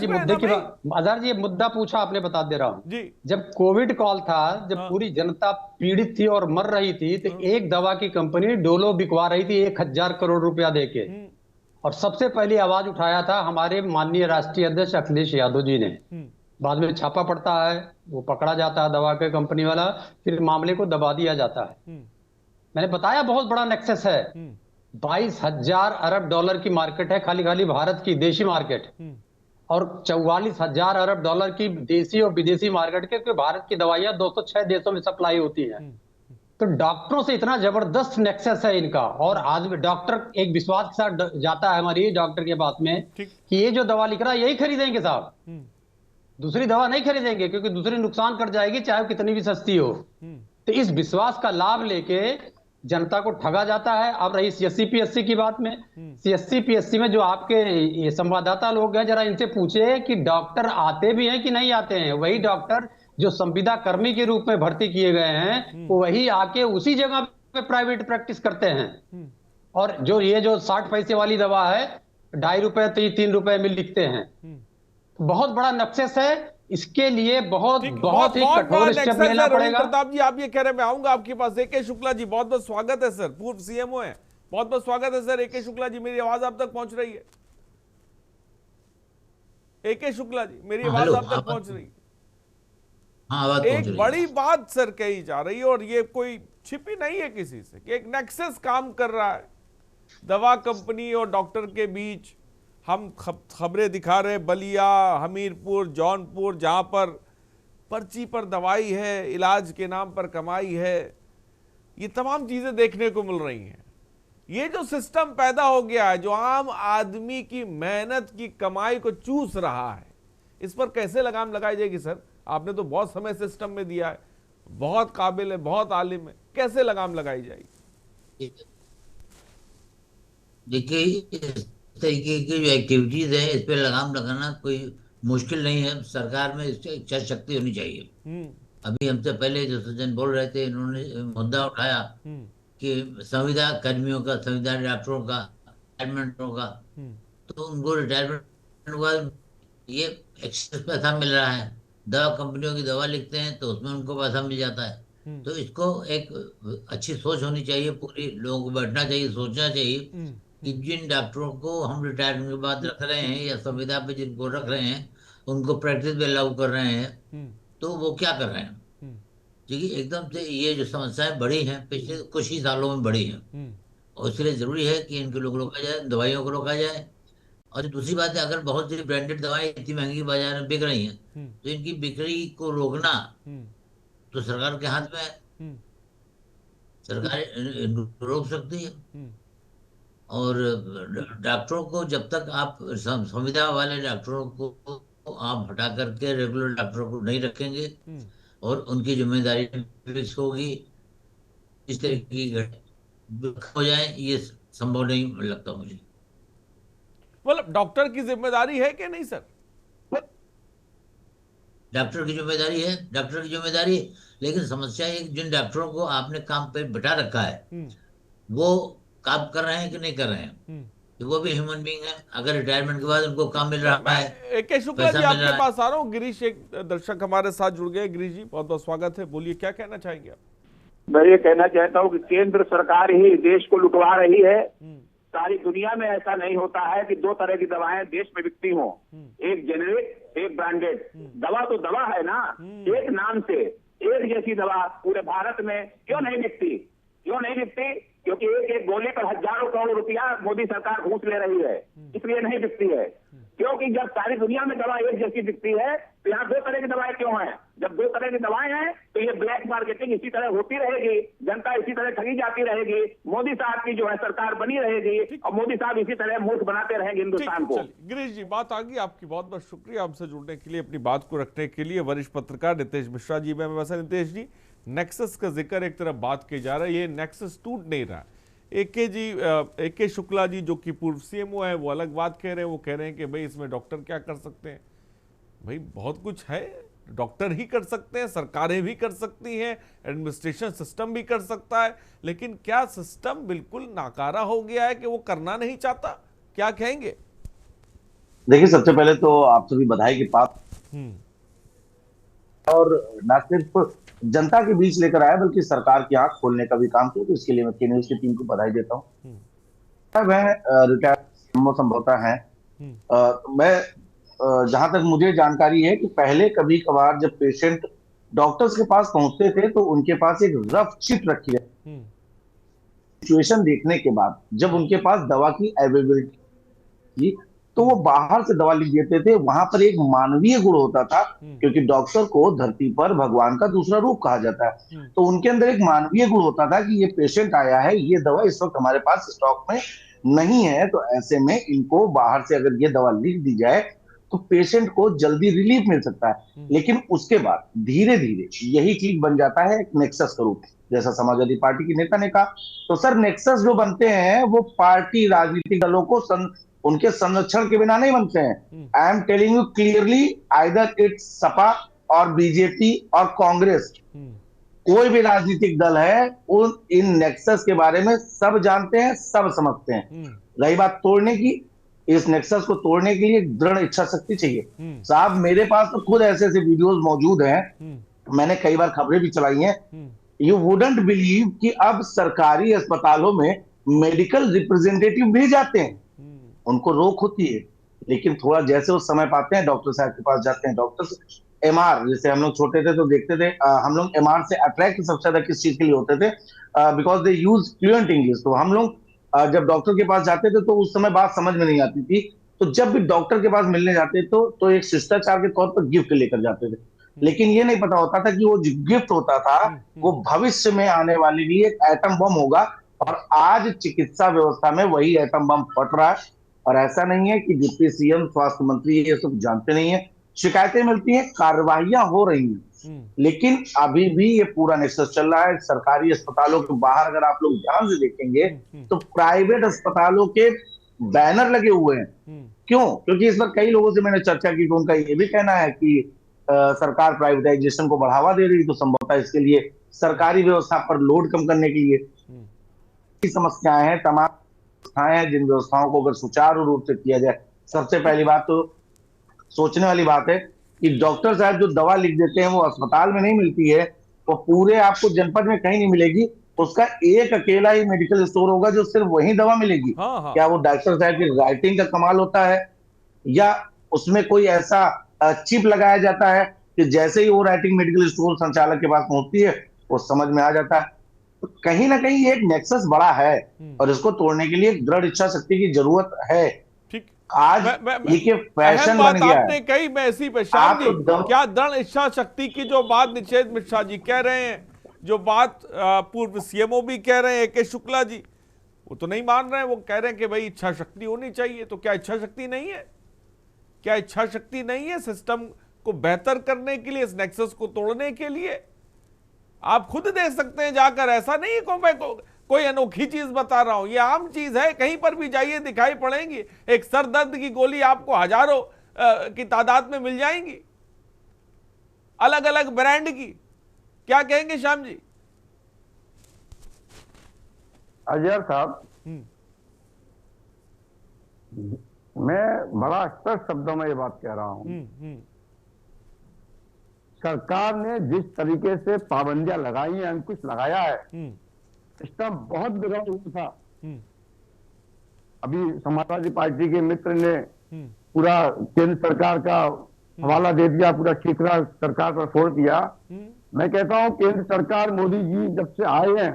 जी मुद्दा पूछा आपने, बता दे रहा हूँ जी। जब कोविड कॉल था, जब पूरी जनता पीड़ित थी और मर रही थी, तो एक दवा की कंपनी डोलो बिकवा रही थी 1000 करोड़ रुपया देके, और सबसे पहले आवाज उठाया था हमारे माननीय राष्ट्रीय अध्यक्ष अखिलेश यादव जी ने। बाद में छापा पड़ता है, वो पकड़ा जाता है दवा के कंपनी वाला, फिर मामले को दबा दिया जाता है। मैंने बताया बहुत बड़ा नेक्सस है, 22,000 अरब डॉलर की मार्केट है खाली भारत की देशी मार्केट, और 44,000 अरब डॉलर की देशी और विदेशी मार्केट के, क्योंकि भारत की दवाइयां 206 देशों में सप्लाई होती है। तो डॉक्टरों से इतना जबरदस्त नेक्सस है इनका, और आज डॉक्टर एक विश्वास के साथ जाता है हमारी डॉक्टर के पास में कि ये जो दवा लिख रहा है यही खरीदेंगे साहब, दूसरी दवा नहीं खरीदेंगे, क्योंकि दूसरी नुकसान कर जाएगी चाहे वो कितनी भी सस्ती हो। तो इस विश्वास का लाभ लेके जनता को ठगा जाता है। अब रही CSC PSC की बात में, CSC PSC में जो आपके ये संवाददाता लोग हैं, जरा इनसे पूछे कि डॉक्टर आते भी हैं कि नहीं आते हैं। वही डॉक्टर जो संविदा कर्मी के रूप में भर्ती किए गए हैं, वो वही आके उसी जगह पे प्राइवेट प्रैक्टिस करते हैं, और जो ये जो 60 पैसे वाली दवा है 2.5 रुपए 3 रुपए में लिखते हैं। बहुत बड़ा नक्सेस है, इसके लिए बहुत ही कठोर स्टेप लेना पड़ेगा। प्रताप जी, आप ये कह रहे, मैं आऊंगा आपके पास। AK शुक्ला जी, बहुत बहुत स्वागत है सर, पूर्व CMO है, बहुत बहुत स्वागत है सर। AK शुक्ला जी, मेरी आवाज आप तक पहुंच रही है? AK शुक्ला जी, मेरी आवाज आप तक पहुंच रही है? एक बड़ी बात सर कही जा रही है, और ये कोई छिपी नहीं है किसी से, कि एक नेक्सस काम कर रहा है दवा कंपनी और डॉक्टर के बीच। हम खबरें दिखा रहे, बलिया, हमीरपुर, जौनपुर, जहां पर पर्ची पर दवाई है, इलाज के नाम पर कमाई है, ये तमाम चीजें देखने को मिल रही हैं। ये जो सिस्टम पैदा हो गया है, जो आम आदमी की मेहनत की कमाई को चूस रहा है, इस पर कैसे लगाम लगाई जाएगी सर? आपने तो बहुत समय सिस्टम में दिया है, बहुत काबिल है, बहुत आलिम है, कैसे लगाम लगाई जाएगी? देखिए, इस तरीके की जो एक्टिविटीज है इस पे लगाम लगाना कोई मुश्किल नहीं है। सरकार में इसकी इच्छा शक्ति होनी चाहिए। अभी हमसे पहले जो सज्जन बोल रहे थे, इन्होंने मुद्दा उठाया कि संविदा कर्मियों का, संविदा डॉक्टरों का रिटायरमेंट होगा, तो उनको रिटायरमेंट के बाद ये एक्सेस पैसा मिल रहा है। दवा कंपनियों की दवा लिखते हैं तो उसमें उनको पैसा मिल जाता है। तो इसको एक अच्छी सोच होनी चाहिए, पूरी लोगों को बैठना चाहिए, सोचना चाहिए कि जिन डॉक्टरों को हम रिटायरमेंट के बाद रख रहे हैं या संविदा पे जिनको रख रहे हैं, उनको प्रैक्टिस में लागू कर रहे हैं, तो वो क्या कर रहे हैं। क्योंकि एकदम से ये जो समस्याएं बढ़ी हैं पिछले कुछ ही सालों में बढ़ी हैं, और इसलिए जरूरी है कि इनको रोका जाए, दवाइयों को रोका जाए। और दूसरी बात है, अगर बहुत सी ब्रांडेड दवाएं इतनी महंगी बाजार में बिक रही हैं, तो इनकी बिक्री को रोकना तो सरकार के हाथ में है। सरकार रोक सकती है। और डॉक्टरों को जब तक आप संविदा वाले डॉक्टरों को आप हटा करके रेगुलर डॉक्टरों को नहीं रखेंगे और उनकी जिम्मेदारी फिक्स होगी, इस तरह की हो जाए, ये संभव नहीं लगता मुझे। मतलब डॉक्टर की जिम्मेदारी है कि नहीं सर? डॉक्टर की जिम्मेदारी है, डॉक्टर की जिम्मेदारी है, लेकिन समस्या है जिन डॉक्टरों को आपने काम पे बिठा रखा है वो काम कर रहे हैं कि नहीं कर रहे हैं, तो वो भी ह्यूमन बीइंग है। अगर रिटायरमेंट के बाद उनको काम मिल रहा है। AK शुक्ला जी आपके पास आ रहा हूँ। गिरीश, एक दर्शक हमारे साथ जुड़ गए। गिरीश जी, बहुत बहुत स्वागत है, बोलिए क्या कहना चाहेंगे आप? मैं ये कहना चाहता हूँ कि केंद्र सरकार ही देश को लुटवा रही है। सारी दुनिया में ऐसा नहीं होता है कि दो तरह की दवाएं देश में बिकती हों, एक जेनेरिक एक ब्रांडेड। दवा तो दवा है ना, एक नाम से एक जैसी दवा पूरे भारत में क्यों नहीं बिकती? क्यों नहीं बिकती? क्योंकि एक एक गोली पर हजारों करोड़ रुपया मोदी सरकार घूस ले रही है, इसलिए नहीं बिकती है। क्योंकि जब सारी दुनिया में दवा एक जैसी बिकती है तो यहाँ दो तरह की दवाएं क्यों हैं? जब दो तरह की दवाएं हैं तो ये ब्लैक मार्केटिंग इसी तरह होती रहेगी, जनता इसी तरह ठगी जाती रहेगी, मोदी साहब की जो है सरकार बनी रहेगी और मोदी साहब इसी तरह मूर्ख बनाते रहेंगे हिंदुस्तान को। गिरीश जी, बात आ गई आपकी, बहुत बहुत शुक्रिया हमसे जुड़ने के लिए, अपनी बात को रखने के लिए। वरिष्ठ पत्रकार नितेश मिश्रा जी में वैसे नितेश जी, नेक्सस का जिक्र एक तरफ बात की जा रहा है, ये नेक्सस टूट नहीं रहा। AK शुक्ला जी जो कि पूर्व CMO है वो अलग बात कह रहे हैं, वो कह रहे हैं कि भाई इसमें डॉक्टर क्या कर सकते हैं। भाई बहुत कुछ है, डॉक्टर ही कर सकते हैं, सरकारें भी कर सकती हैं, एडमिनिस्ट्रेशन सिस्टम भी कर सकता है, लेकिन क्या सिस्टम बिल्कुल नाकारा हो गया है कि वो करना नहीं चाहता? क्या कहेंगे? देखिए, सबसे पहले तो आप सभी बधाई के पात्र, और न सिर्फ जनता के बीच लेकर आया बल्कि सरकार की आंख खोलने का भी काम किया, तो इसके लिए मैं KNews की टीम को बधाई देता हूँ। वह रिटायर्ड संभवतः है। मैं जहां तक मुझे जानकारी है कि पहले कभी कभार जब पेशेंट डॉक्टर्स के पास पहुंचते थे तो उनके पास एक रफ चिट रखी है। सिचुएशन देखने के बाद जब उनके पास दवा की अवेलेबिलिटी थी तो वो बाहर से दवा लिख देते थे। वहां पर एक मानवीय गुण होता था, क्योंकि डॉक्टर को धरती पर भगवान का दूसरा रूप कहा जाता है, तो उनके अंदर एक मानवीय गुण होता था कि ये पेशेंट आया है, ये दवा इस वक्त हमारे पास स्टॉक में नहीं है, तो ऐसे में इनको बाहर से अगर ये दवा लिख दी जाए तो पेशेंट को जल्दी रिलीफ मिल सकता है। लेकिन उसके बाद धीरे धीरे यही चीज बन जाता है एक नेक्सस का रूप, जैसा समाजवादी पार्टी के नेता ने कहा। तो सर, नेक्सस जो बनते हैं वो पार्टी राजनीतिक दलों को उनके संरक्षण के बिना नहीं बनते हैं। I am telling you clearly, either it's Sapa और बीजेपी और कांग्रेस, कोई भी राजनीतिक दल है, उन इन नेक्सस के बारे में सब जानते हैं, सब समझते हैं। रही बात तोड़ने की, इस नेक्सस को तोड़ने के लिए दृढ़ इच्छा शक्ति चाहिए। साहब, मेरे पास तो खुद ऐसे ऐसे वीडियोस मौजूद हैं, मैंने कई बार खबरें भी चलाई हैं। यू वुडंट बिलीव कि अब सरकारी अस्पतालों में मेडिकल रिप्रेजेंटेटिव भी जाते हैं, उनको रोक होती है, लेकिन थोड़ा जैसे वो समय पाते हैं डॉक्टर साहब के पास जाते हैं। डॉक्टर्स MR, जैसे हम लोग छोटे थे तो देखते थे, हम लोग MR से अट्रैक्ट सबसे ज्यादा किस चीज के लिए होते थे? Because they use fluent English. तो हम लोग जब डॉक्टर के पास जाते थे तो उस समय बात समझ में नहीं आती थी, तो जब भी डॉक्टर के पास मिलने जाते तो एक शिष्टाचार के तौर पर गिफ्ट लेकर जाते थे। लेकिन ये नहीं पता होता था कि वो जो गिफ्ट होता था वो भविष्य में आने वाले लिए एक एटम बम होगा, और आज चिकित्सा व्यवस्था में वही एटम बम फट रहा है। और ऐसा नहीं है कि डिप्टी सीएम, स्वास्थ्य मंत्री ये सब जानते नहीं है। शिकायतें मिलती हैं, कार्रवाइयां हो रही हैं, लेकिन अभी भी ये पूरा नेक्सस चल रहा है। सरकारी अस्पतालों के बाहर अगर आप लोग ध्यान से देखेंगे तो प्राइवेट अस्पतालों के बैनर लगे हुए हैं। क्यों? क्योंकि इस पर कई लोगों से मैंने चर्चा की तो उनका ये भी कहना है कि सरकार प्राइवेटाइजेशन को बढ़ावा दे रही, तो संभवतः इसके लिए सरकारी व्यवस्था पर लोड कम करने के लिए समस्याएं हैं, तमाम व्यवस्थाएं हैं, जिन व्यवस्थाओं को अगर सुचारू रूप से किया जाए। सबसे पहली बात तो सोचने वाली बात है कि डॉक्टर साहब जो दवा लिख देते हैं वो अस्पताल में नहीं मिलती है, वो पूरे आपको जनपद में कहीं नहीं मिलेगी। उसका एक अकेला ही मेडिकल स्टोर होगा जो सिर्फ वही दवा मिलेगी। क्या वो डॉक्टर साहब की राइटिंग का कमाल होता है, या उसमें कोई ऐसा चिप लगाया जाता है कि जैसे ही वो राइटिंग मेडिकल स्टोर संचालक के पास पहुंचती है वो समझ में आ जाता है? तो कहीं ना कहीं एक नेक्सस बड़ा है और इसको तोड़ने के लिए दृढ़ इच्छा शक्ति की जरूरत है। आज ये फैशन बन गया आपने कही, मैं इसी पे श्याम जी, क्या दृढ़ इच्छा शक्ति की जो बात निषेध मिश्रा जी कह रहे हैं, जो बात पूर्व सीएमओ भी कह रहे हैं, के शुक्ला जी, वो तो नहीं मान रहे हैं। वो कह रहे हैं कि भाई इच्छा शक्ति होनी चाहिए। तो क्या इच्छा शक्ति नहीं है? क्या इच्छा शक्ति नहीं है सिस्टम को बेहतर करने के लिए, इस नेक्सस को तोड़ने के लिए? आप खुद देख सकते हैं जाकर। ऐसा नहीं है कोई अनोखी चीज बता रहा हूं, ये आम चीज है, कहीं पर भी जाइए दिखाई पड़ेंगी। एक सर दर्द की गोली आपको हजारों की तादाद में मिल जाएंगी, अलग अलग ब्रांड की। क्या कहेंगे श्याम जी? अजय साहब, मैं बड़ा स्पष्ट शब्दों में ये बात कह रहा हूं। सरकार ने जिस तरीके से पाबंदियां लगाई हैं, अंकुश लगाया है, सिस्टम बहुत बिगड़ा हुआ था। अभी समाजवादी पार्टी के मित्र ने पूरा केंद्र सरकार का हवाला दे दिया, पूरा ठीकरा सरकार पर फोड़ दिया। मैं कहता हूं केंद्र सरकार मोदी जी जब से आए हैं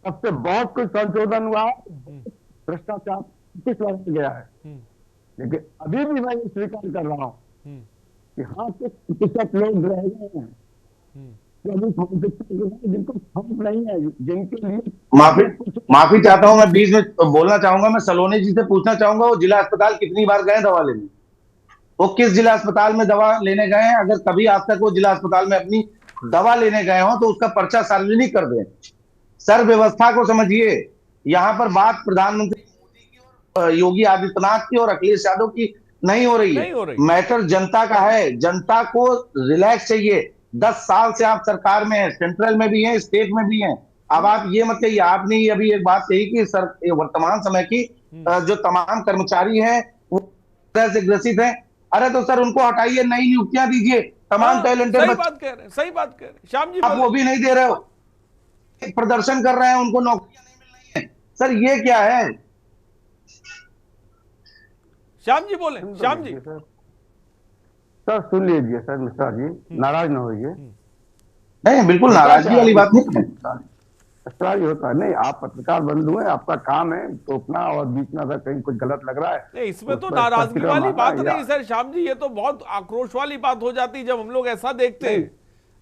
तब से बहुत कुछ संशोधन हुआ, भ्रष्टाचार कुछ बढ़ गया है। लेकिन अभी भी मैं ये स्वीकार कर रहा हूं कि हाँ, कुछ प्रतिशत लोग रह गए हैं जिनको समझ नहीं है, जिनके लिए माफी चाहता हूं, मैं बीच में बोलना चाहूंगा। मैं सलोनी जी से पूछना चाहूंगा, वो जिला अस्पताल कितनी बार गए दवा लेने? वो किस जिला अस्पताल में दवा लेने गए हैं? अगर कभी आज तक वो जिला अस्पताल में अपनी दवा लेने गए हो तो उसका पर्चा सार्वजनिक कर दें। सर, व्यवस्था को समझिए। यहाँ पर बात प्रधानमंत्री मोदी की और योगी आदित्यनाथ की और अखिलेश यादव की नहीं हो रही है। मैटर जनता का है। जनता को रिलैक्स चाहिए। 10 साल से आप सरकार में हैं, सेंट्रल में भी हैं, स्टेट में भी हैं। अब आप ये मत कहिए, आपने अभी एक बात कही कि सर वर्तमान समय की जो तमाम कर्मचारी हैं वो तरह से ग्रसित हैं। अरे तो सर उनको हटाइए, नई नियुक्तियां दीजिए, तमाम टैलेंटेड। सही बात कह रहे हैं, सही बात कह रहे हैं श्याम जी। आप वो भी नहीं दे रहे हो, प्रदर्शन कर रहे हैं, उनको नौकरियां नहीं मिल रही हैं। सर ये क्या है? श्याम जी बोले। श्याम जी सर सुन लीजिए सर, मिश्रा जी नाराज ना होइए। नहीं, बिल्कुल नाराजगी वाली बात नहीं है। ही होता है नहीं, आप पत्रकार बंधु हैं, आपका काम है टोकना, और बीच में अगर कहीं कुछ गलत लग रहा है नहीं, इसमें तो नाराजगी वाली बात नहीं सर। श्याम जी, ये तो बहुत आक्रोश वाली बात हो जाती है जब हम लोग ऐसा देखते हैं।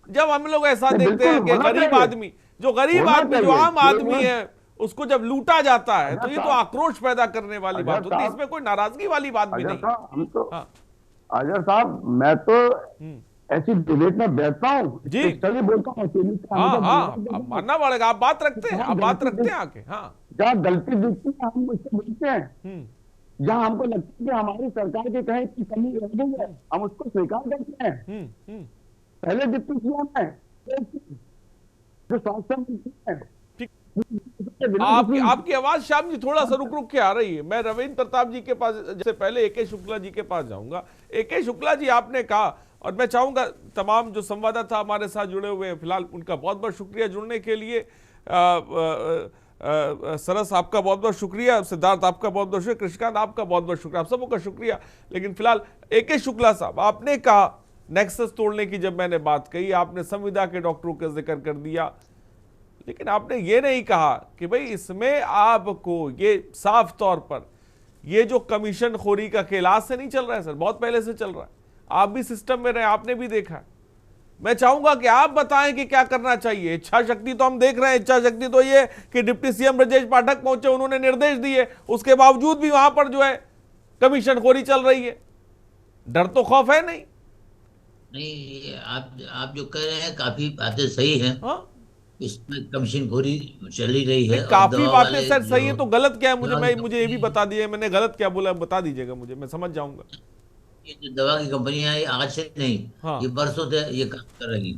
जब हम लोग ऐसा देखते हैं कि गरीब आदमी, जो आम आदमी है, उसको जब लूटा जाता है तो ये तो आक्रोश पैदा करने वाली बात होती है। इसमें कोई नाराजगी वाली बात भी नहीं। हम तो अजय साहब, मैं तो ऐसी डिबेट में बैठता हूँ जी, चलिए बोलता हूँ। हाँ, मानना पड़ेगा। आप बात रखते हैं, आप बात रखते हैं आके। हाँ, जहाँ गलती दिखती है हम उससे बोलते हैं, जहाँ हमको लगता है कि हमारी सरकार के कहीं की कमी रह गई है हम उसको स्वीकार करते हैं। पहले डिप्टी सीएम है, जो स्वास्थ्य मंत्री है। आपकी आवाज श्याम जी थोड़ा सा रुक रुक के आ रही है। मैं रविंद्र प्रताप जी के पास जैसे पहले ए.के. शुक्ला जी के पास जाऊंगा। ए.के. शुक्ला जी, आपने कहा, और मैं चाहूंगा तमाम जो संवाददाता हमारे साथ जुड़े हुए हैं फिलहाल उनका बहुत बहुत शुक्रिया जुड़ने के लिए। सरस आपका बहुत बहुत शुक्रिया, सिद्धार्थ आपका बहुत बहुत शुक्रिया, कृष्णकांत आपका बहुत बहुत शुक्रिया, आप सबका शुक्रिया। लेकिन फिलहाल ए.के. शुक्ला साहब, आपने कहा नेक्सस तोड़ने की जब मैंने बात कही, आपने संविदा के डॉक्टरों का जिक्र कर दिया, लेकिन आपने ये नहीं कहा कि भाई इसमें आपको ये साफ तौर पर ये जो कमीशन खोरी का खेल आज से नहीं चल रहा है सर, बहुत पहले से चल रहा है। आप भी सिस्टम में रहे, आपने भी देखा है मैं चाहूंगा कि आप बताएं कि क्या करना चाहिए। इच्छा शक्ति तो हम देख रहे हैं, इच्छा शक्ति तो ये कि डिप्टी सीएम ब्रजेश पाठक पहुंचे, उन्होंने निर्देश दिए, उसके बावजूद भी वहां पर जो है कमीशनखोरी चल रही है। डर तो खौफ है नहीं? नहीं, आप जो कह रहे हैं काफी बातें सही हैं। इसमें कमीशनखोरी चली रही है। काफी बातें सर सही है, तो गलत क्या है? मुझे ये भी बता दिए, मैंने गलत क्या बोला बता दीजिएगा मुझे, मैं समझ जाऊंगा। ये जो दवा की कंपनियां हैं आज से नहीं, ये बरसों से ये काम कर रही,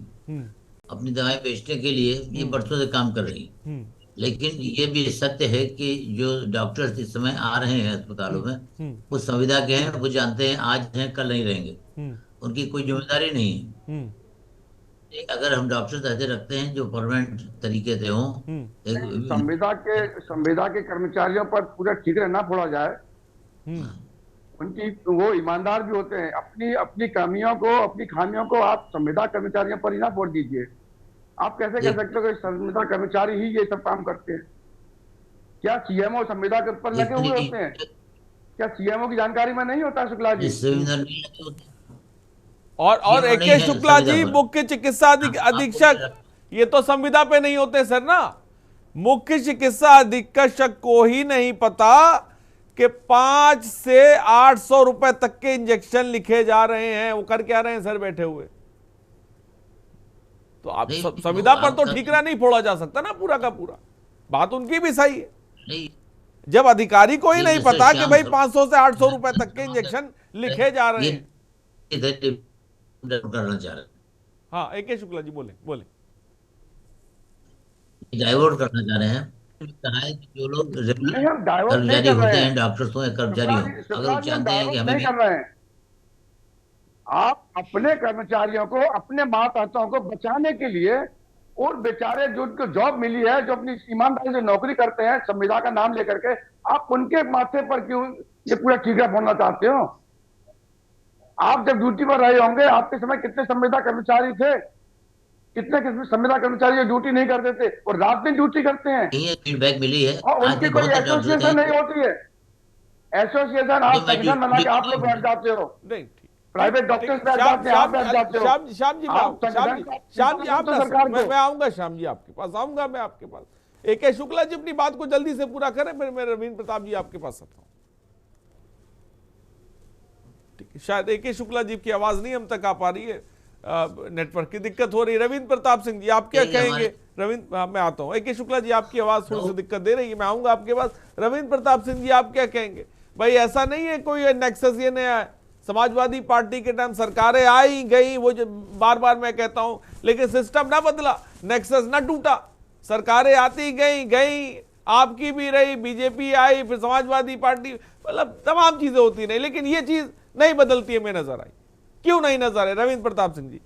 अपनी दवाएं बेचने के लिए ये बरसों से काम कर रही। लेकिन ये भी सत्य है कि जो डॉक्टर्स इस समय आ रहे हैं अस्पतालों में, वो संविदा के हैं, वो जानते हैं आज हैं कल नहीं रहेंगे, उनकी कोई जिम्मेदारी नहीं है। अगर हम डॉक्टर्स ऐसे रखते हैं जो परमानेंट तरीके से हों, संविदा के कर्मचारियों पर पूरा ठीकरा ना फोड़ा जाए। उनकी वो ईमानदार भी होते हैं, अपनी कमियों को, अपनी खामियों को आप संविदा कर्मचारियों पर ही ना फोड़ दीजिए। आप कैसे कह सकते हो कि संविदा कर्मचारी ही ये सब काम करते हैं? क्या सीएमओ संविदा के ऊपर लगे हुए होते हैं? क्या सीएमओ की जानकारी में नहीं होता शुक्ला जी? और AK शुक्ला जी मुख्य चिकित्सा अधीक्षक, ये तो संविदा पे नहीं होते सर ना। मुख्य चिकित्सा अधीक्षक को ही नहीं पता कि 500 से 800 रुपए तक के इंजेक्शन लिखे जा रहे हैं। वो कर क्या रहे हैं सर बैठे हुए? तो आप संविदा पर तो ठीकरा नहीं फोड़ा जा सकता ना पूरा का पूरा। बात उनकी भी सही है। जब अधिकारी को ही नहीं पता कि भाई 500 से 800 रुपए तक के इंजेक्शन लिखे जा रहे हैं। करना चाह रहे हैं। हाँ, AK शुक्ला जी बोले डाइवर्ट करना चाह रहे हैं। कहा है कि जो लोग कर्मचारी होते हैं, डॉक्टर्स हो या कर्मचारी हो, अगर वो चाहते हैं कि हमें नहीं कर रहे हैं, आप अपने कर्मचारियों को, अपने मातहतों को बचाने के लिए उन बेचारे जो उनको जॉब मिली है, जो अपनी ईमानदारी से नौकरी करते हैं संविदा का नाम लेकर के, आप उनके माथे पर क्यों ये पूरा ठीकरा फोड़ना चाहते हो? आप जब ड्यूटी पर रहे होंगे, आपके समय कितने संविदा कर्मचारी थे? कितने संविदा कर्मचारी ड्यूटी नहीं करते थे और रात में ड्यूटी करते हैं? ये फीडबैक मिली है। और उनकी कोई एसोसिएशन नहीं होती है। एसोसिएशन आप संगठन बना के आप लोग बैठ जाते हो, प्राइवेट डॉक्टर्स बैठ जाते हैं, आप बैठ जाते हो। श्याम जी आप मैं आऊंगा, श्याम जी आपके पास आऊंगा, मैं आपके पास। AK शुक्ला जी अपनी बात को जल्दी से पूरा करें, फिर मैं रविंद्र प्रताप जी आपके पास आता हूं। शायद AK शुक्ला जी की आवाज नहीं हम तक आ पा रही है, नेटवर्क की दिक्कत हो रही है। रविंद्र प्रताप सिंह जी आप क्या कहेंगे? रविंद्र, मैं आता हूं। AK शुक्ला जी आपकी आवाज थोड़ी सी दिक्कत दे रही है, मैं आऊंगा आपके पास। रविंद्र प्रताप सिंह जी आप क्या कहेंगे? भाई ऐसा नहीं है कोई नेक्सस ये नया है। समाजवादी पार्टी के टाइम सरकारें आई गई, वो जो बार बार मैं कहता हूं, लेकिन सिस्टम ना बदला, नेक्सस ना टूटा। सरकारें आती गई, आपकी भी रही, बीजेपी आई, फिर समाजवादी पार्टी, मतलब तमाम चीजें होती रही, लेकिन ये चीज नहीं बदलती है। मैं नजर आई, क्यों नहीं नजर है? रविंद्र प्रताप सिंह जी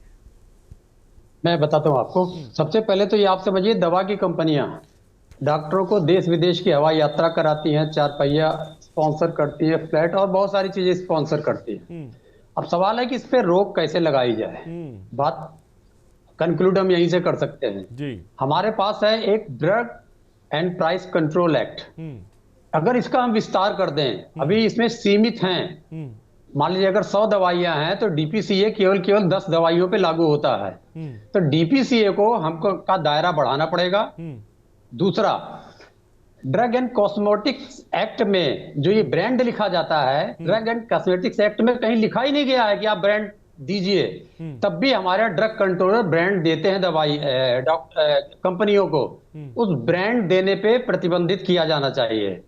मैं बताता हूं आपको। सबसे पहले तो ये आप समझिए, दवा की कंपनियां डॉक्टरों को देश विदेश की हवाई यात्रा कराती हैं, 4 पहिया स्पॉन्सर करती है, फ्लैट और बहुत सारी चीजें स्पॉन्सर करती है। अब सवाल है कि इस पे रोक कैसे लगाई जाए। बात कंक्लूड हम यहीं से कर सकते हैं जी। हमारे पास है एक drug and price control act. अगर इसका हम विस्तार कर दें, अभी इसमें सीमित हैं, मान लीजिए अगर 100 दवाइयां हैं तो DPCA केवल 10 दवाइयों पे लागू होता है। तो DPCA को हमको का दायरा बढ़ाना पड़ेगा। दूसरा, ड्रग एंड कॉस्मेटिक्स एक्ट में जो ये ब्रांड लिखा जाता है, ड्रग एंड कॉस्मेटिक्स एक्ट में कहीं लिखा ही नहीं गया है कि आप ब्रांड दीजिए। तब भी हमारे ड्रग कंट्रोलर ब्रांड देते हैं दवाई कंपनियों को, उस ब्रांड देने पे प्रतिबंधित किया जाना चाहिए।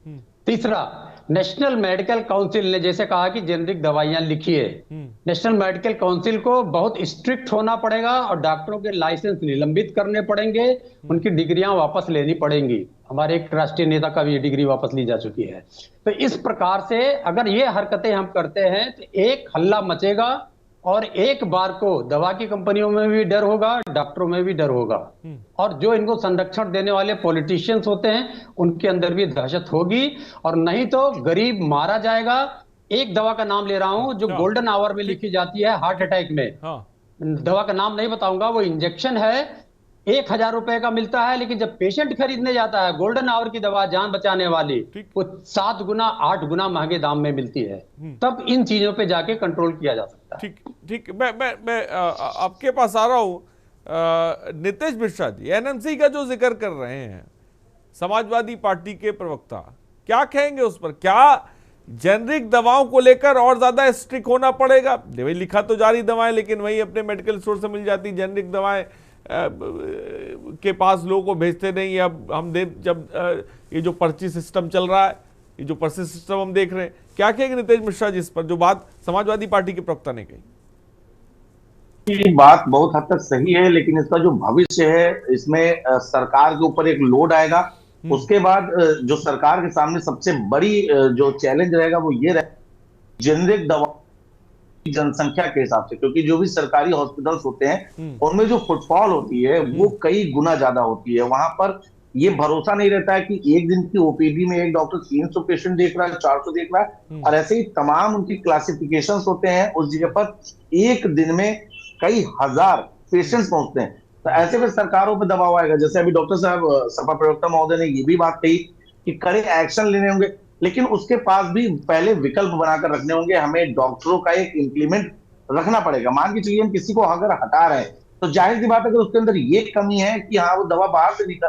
तीसरा, नेशनल मेडिकल काउंसिल ने जैसे कहा कि जेनरिक दवाइयां लिखिए, नेशनल मेडिकल काउंसिल को बहुत स्ट्रिक्ट होना पड़ेगा और डॉक्टरों के लाइसेंस निलंबित करने पड़ेंगे, उनकी डिग्रियां वापस लेनी पड़ेंगी। हमारे एक राष्ट्रीय नेता का भी ये डिग्री वापस ली जा चुकी है। तो इस प्रकार से अगर ये हरकतें हम करते हैं तो एक हल्ला मचेगा और एक बार को दवा की कंपनियों में भी डर होगा, डॉक्टरों में भी डर होगा, और जो इनको संरक्षण देने वाले पॉलिटिशियंस होते हैं उनके अंदर भी दहशत होगी, और नहीं तो गरीब मारा जाएगा। एक दवा का नाम ले रहा हूं जो गोल्डन आवर में लिखी जाती है हार्ट अटैक में, दवा का नाम नहीं बताऊंगा, वो इंजेक्शन है, 1000 रुपए का मिलता है, लेकिन जब पेशेंट खरीदने जाता है गोल्डन आवर की दवा, जान बचाने वाली, वो 7 गुना 8 गुना महंगे दाम में मिलती है। तब इन चीजों पे जाके कंट्रोल किया जा सकता है। ठीक ठीक, मैं आपके पास आ रहा हूं। नीतीश मिश्रा जी, एनएमसी का जो जिक्र कर रहे हैं समाजवादी पार्टी के प्रवक्ता, क्या कहेंगे उस पर? क्या जेनरिक दवाओं को लेकर और ज्यादा स्ट्रिक्ट होना पड़ेगा? वही लिखा तो जा रही दवाएं, लेकिन वही अपने मेडिकल स्टोर से मिल जाती जेनरिक दवाएं के पास लोगों को भेजते नहीं। अब हम जब ये जो पर्ची सिस्टम चल रहा है, ये जो पर्ची सिस्टम हम देख रहे हैं, क्या कहेंगे नीतीश मिश्रा जी इस पर, जो बात समाजवादी पार्टी के प्रवक्ता ने कही? ये बात बहुत हद तक सही है, लेकिन इसका जो भविष्य है, इसमें सरकार के ऊपर एक लोड आएगा। उसके बाद जो सरकार के सामने सबसे बड़ी जो चैलेंज रहेगा वो ये रहेगा, जेनरिक दवा जनसंख्या के हिसाब से, क्योंकि जो भी सरकारी हॉस्पिटल्स होते हैं उनमें जो फुटफॉल होती है वो कई गुना ज्यादा होती है। वहां पर ये भरोसा नहीं रहता है कि एक दिन की ओपीडी में एक डॉक्टर 300 पेशेंट देख रहा है, 400 देख रहा है, और ऐसे ही तमाम उनकी क्लासिफिकेशंस होते हैं। उस जगह पर एक दिन में कई हजार पेशेंट्स पहुंचते हैं, तो ऐसे में सरकारों पर दबाव आएगा। जैसे अभी डॉक्टर साहब सपा प्रवक्ता महोदय ने ये भी बात कही कि कड़े एक्शन लेने होंगे, लेकिन उसके पास भी पहले विकल्प बनाकर रखने होंगे। हमें डॉक्टरों का एक इंप्लीमेंट रखना पड़ेगा। मान के चलिए हम किसी को अगर हटा रहे हैं तो जाहिर सी बात है कि उसके अंदर ये कमी है कि हाँ वो दवा बाहर से लिख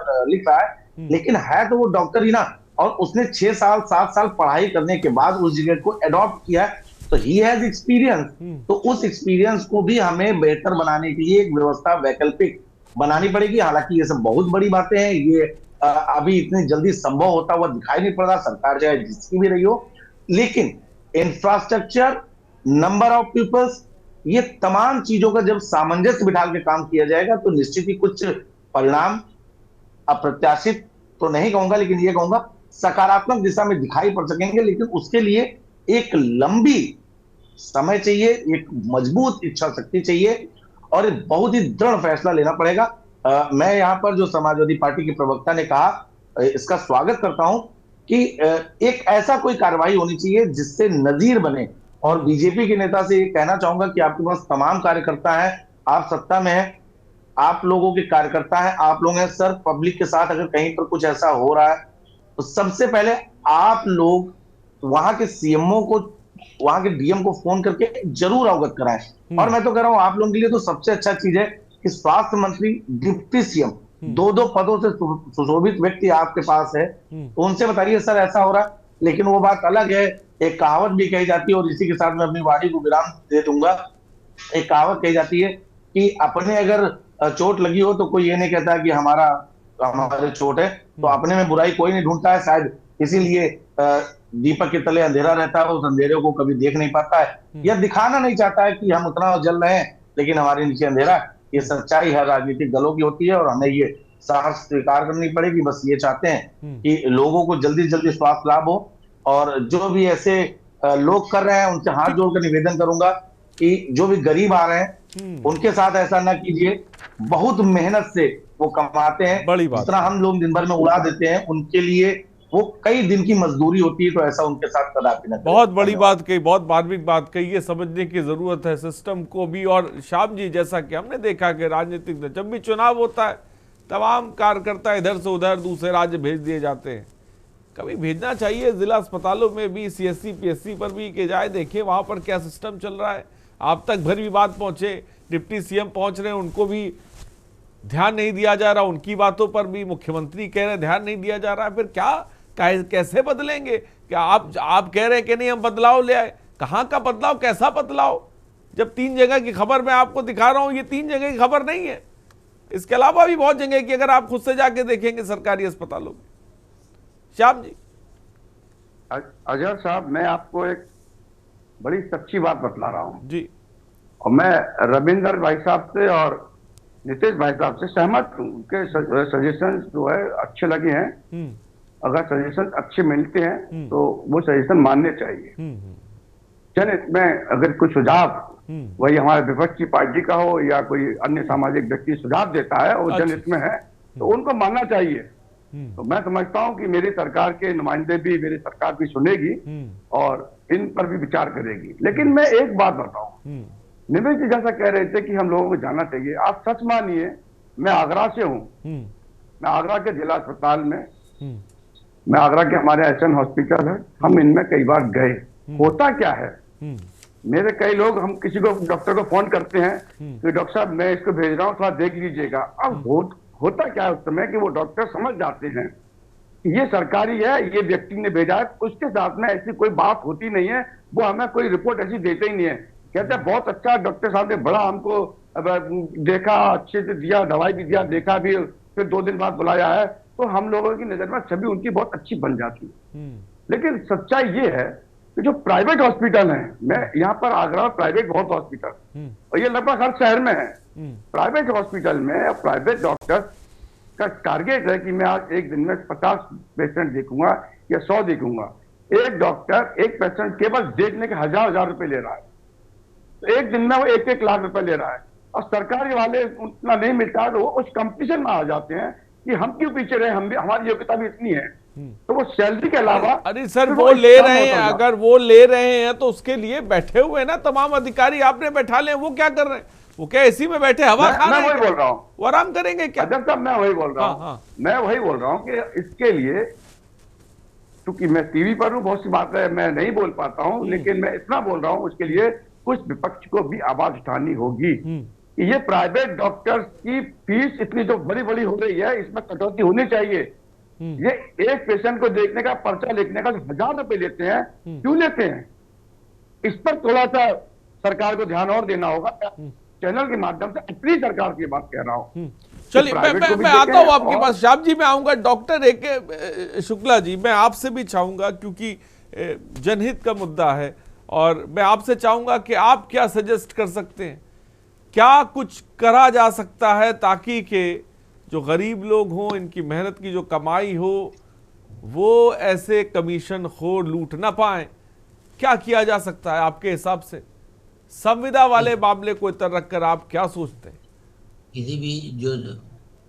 रहा है, लेकिन है तो वो डॉक्टर ही ना, और उसने 6 साल 7 साल पढ़ाई करने के बाद उस जगह को एडॉप्ट किया है, तो ही हैज एक्सपीरियंस। तो उस एक्सपीरियंस को भी हमें बेहतर बनाने के लिए एक व्यवस्था वैकल्पिक बनानी पड़ेगी। हालांकि ये सब बहुत बड़ी बातें हैं, ये अभी इतनी जल्दी संभव होता हुआ दिखाई नहीं पड़ रहा, सरकार चाहे जिसकी भी रही हो, लेकिन इंफ्रास्ट्रक्चर, नंबर ऑफ पीपल्स, ये तमाम चीजों का जब सामंजस्य बिठा के काम किया जाएगा तो निश्चित ही कुछ परिणाम अप्रत्याशित तो नहीं कहूंगा, लेकिन ये कहूंगा सकारात्मक दिशा में दिखाई पड़ सकेंगे। लेकिन उसके लिए एक लंबी समय चाहिए, एक मजबूत इच्छा शक्ति चाहिए, और एक बहुत ही दृढ़ फैसला लेना पड़ेगा। मैं यहाँ पर जो समाजवादी पार्टी के प्रवक्ता ने कहा, इसका स्वागत करता हूं कि एक ऐसा कोई कार्रवाई होनी चाहिए जिससे नजीर बने। और बीजेपी के नेता से ये कहना चाहूंगा कि आपके पास तमाम कार्यकर्ता हैं, आप सत्ता में हैं, आप लोगों के कार्यकर्ता हैं, आप लोग हैं सर, पब्लिक के साथ अगर कहीं पर कुछ ऐसा हो रहा है तो सबसे पहले आप लोग वहां के सीएमओ को, वहां के डीएम को फोन करके जरूर अवगत कराएं। और मैं तो कह रहा हूं आप लोगों के लिए तो सबसे अच्छा चीज है कि स्वास्थ्य मंत्री, डिप्टी सीएम, 2-2 पदों से सुशोभित व्यक्ति आपके पास है, तो उनसे बताइए सर ऐसा हो रहा है। लेकिन वो बात अलग है, एक कहावत भी कही जाती है, और इसी के साथ मैं अपनी वाणी को विराम दे दूंगा। एक कहावत कही जाती है कि अपने अगर चोट लगी हो तो कोई ये नहीं कहता कि हमारे चोट है, तो अपने में बुराई कोई नहीं ढूंढता है, शायद इसीलिए दीपक के तले अंधेरा रहता है, उस अंधेरे को कभी देख नहीं पाता है, या दिखाना नहीं चाहता है कि हम उतना जल रहे हैं लेकिन हमारे नीचे अंधेरा। ये सच्चाई है राजनीतिक दलों की होती है, और हमें ये साहस स्वीकार करनी पड़ेगी। बस ये चाहते हैं कि लोगों को जल्दी से जल्दी स्वास्थ्य लाभ हो, और जो भी ऐसे लोग कर रहे हैं उनसे हाथ जोड़कर निवेदन करूंगा कि जो भी गरीब आ रहे हैं उनके साथ ऐसा ना कीजिए। बहुत मेहनत से वो कमाते हैं, जितना हम लोग दिन भर में उड़ा देते हैं, उनके लिए वो कई दिन की मजदूरी होती है, तो ऐसा उनके साथ कदापि ना करें। बहुत बड़ी बात कही, बहुत मार्मिक बात कही, ये समझने की जरूरत है सिस्टम को भी। और श्याम जी, जैसा कि हमने देखा कि राजनीतिक जब भी चुनाव होता है तमाम कार्यकर्ता इधर से उधर दूसरे राज्य भेज दिए जाते हैं। कभी भेजना चाहिए जिला अस्पतालों में भी, सीएससी पीएससी पर भी, कि जाए देखें वहां पर क्या सिस्टम चल रहा है। आप तक भर भी बात पहुंचे, डिप्टी सीएम पहुंच रहे हैं, उनको भी ध्यान नहीं दिया जा रहा, उनकी बातों पर भी मुख्यमंत्री कह रहे हैं ध्यान नहीं दिया जा रहा है। फिर क्या कैसे बदलेंगे? क्या आप कह रहे हैं कि नहीं हम बदलाव ले आए? कहां का बदलाव, कैसा बदलाव? जब 3 जगह की खबर मैं आपको दिखा रहा हूं, ये 3 जगह की खबर नहीं है, इसके अलावा भी बहुत जगह की अगर आप खुद से जाके देखेंगे सरकारी अस्पतालों में। श्याम जी। अजहर साहब, मैं आपको एक बड़ी सच्ची बात बतला रहा हूं जी, और मैं रविंदर भाई साहब से और नीतीश भाई साहब से सहमत हूं। उनके सजेशन जो है अच्छे लगे हैं। अगर सजेशन अच्छे मिलते हैं तो वो सजेशन मानने चाहिए। जनहित में अगर कोई सुझाव, वही हमारे विपक्ष की पार्टी का हो या कोई अन्य सामाजिक व्यक्ति सुझाव देता है और जनहित में है, तो उनको मानना चाहिए। तो मैं समझता हूं कि मेरी सरकार के नुमाइंदे भी मेरी सरकार भी सुनेगी और इन पर भी विचार करेगी। लेकिन मैं एक बात बताऊं, निमेश जी जैसा कह रहे थे कि हम लोगों को जानना चाहिए, आप सच मानिए मैं आगरा से हूँ, मैं आगरा के जिला अस्पताल में, मैं आगरा के हमारे एसएन हॉस्पिटल है, हम इनमें कई बार गए। होता क्या है, मेरे कई लोग, हम किसी को डॉक्टर को फोन करते हैं कि डॉक्टर साहब मैं इसको भेज रहा हूँ, थोड़ा देख लीजिएगा। अब होता क्या है उस समय कि वो डॉक्टर समझ जाते हैं ये सरकारी है, ये व्यक्ति ने भेजा है, उसके साथ में ऐसी कोई बात होती नहीं है, वो हमें कोई रिपोर्ट ऐसी देते ही नहीं है। कहते हैं बहुत अच्छा डॉक्टर साहब ने बड़ा हमको देखा, अच्छे से दिया, दवाई भी दिया, देखा भी, फिर 2 दिन बाद बुलाया है, तो हम लोगों की नजर में छवि उनकी बहुत अच्छी बन जाती है। लेकिन सच्चाई ये है कि जो प्राइवेट हॉस्पिटल है, मैं यहाँ पर आगरा में प्राइवेट बहुत हॉस्पिटल, और ये लगभग हर शहर में है, प्राइवेट हॉस्पिटल में प्राइवेट डॉक्टर का टारगेट है कि मैं आज एक दिन में 50 पेशेंट देखूंगा या 100 देखूंगा। एक डॉक्टर एक पेशेंट केवल देखने के 1000 रुपए ले रहा है, तो एक दिन में वो 1-1 लाख रुपए ले रहा है, और सरकारी वाले उतना नहीं मिलता है, तो वो उस कंपटीशन में आ जाते हैं कि हम क्यों पीछे रहे, हम भी, हमारी योग्यता भी इतनी है, तो वो सैलरी के अलावा। अरे सर वो ले रहे हैं, अगर वो ले रहे हैं तो उसके लिए बैठे हुए ना तमाम अधिकारी, आपने बैठा ले, वो क्या कर रहे हैं, वो क्या एसी में बैठे हवा खा रहे हैं? मैं वही बोल रहा हूँ, वो आराम करेंगे क्या? अजब साहब मैं वही बोल रहा हूँ, मैं वही बोल रहा हूँ कि इसके लिए, क्योंकि मैं टीवी पर हूँ, बहुत सी बातें मैं नहीं बोल पाता हूँ, लेकिन मैं इतना बोल रहा हूँ, उसके लिए कुछ विपक्ष को भी आवाज उठानी होगी कि ये प्राइवेट डॉक्टर्स की फीस इतनी जो बड़ी बड़ी हो रही है, इसमें कटौती होनी चाहिए। ये एक पेशेंट को देखने का, पर्चा लिखने का 1000 रुपए लेते हैं, क्यों लेते हैं? इस पर थोड़ा सा सरकार को ध्यान और देना होगा। चैनल के माध्यम से अपनी सरकार की बात कह रहा हूँ। चलिए मैं आता हूँ आपके पास, श्याम जी मैं आऊंगा। Doctor A K. शुक्ला जी, मैं आपसे भी चाहूंगा, क्योंकि जनहित का मुद्दा है, और मैं आपसे चाहूंगा कि आप क्या सजेस्ट कर सकते हैं, क्या कुछ करा जा सकता है ताकि के जो गरीब लोग हों, इनकी मेहनत की जो कमाई हो, वो ऐसे कमीशन खोर लूट ना पाए? क्या किया जा सकता है आपके हिसाब से? संविदा वाले मामले को इतर रखकर आप क्या सोचते हैं? किसी भी जो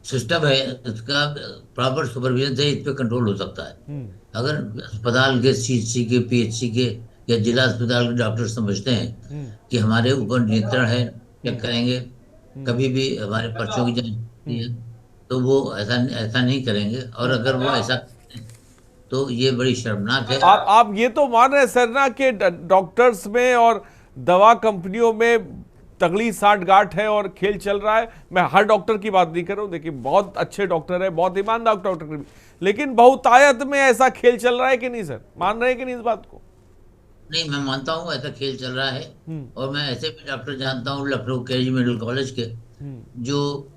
सिस्टम है इसका प्रॉपर सुपरविजन से इस पे कंट्रोल हो सकता है। अगर अस्पताल के सीएचसी के, पीएचसी के या जिला अस्पताल के डॉक्टर समझते हैं कि हमारे ऊपर नियंत्रण है, चेक करेंगे, कभी भी हमारे पर्चों की जांच होती है, तो वो ऐसा नहीं करेंगे, और अगर वो ऐसा तो ये बड़ी शर्मनाक है। आप ये तो मान रहे हैं सर ना कि डॉक्टर्स में और दवा कंपनियों में तगड़ी साठ-गांठ है और खेल चल रहा है। मैं हर डॉक्टर की बात नहीं कर रहा हूँ, देखिए बहुत अच्छे डॉक्टर है, बहुत ईमानदार डॉक्टर भी, लेकिन बहुतायत में ऐसा खेल चल रहा है कि नहीं सर? मान रहे हैं कि नहीं इस बात को? नहीं, मैं मानता हूँ ऐसा खेल चल रहा है, और मैं ऐसे भी डॉक्टर जानता हूँ लखनऊ के मेडिकल कॉलेज के, जो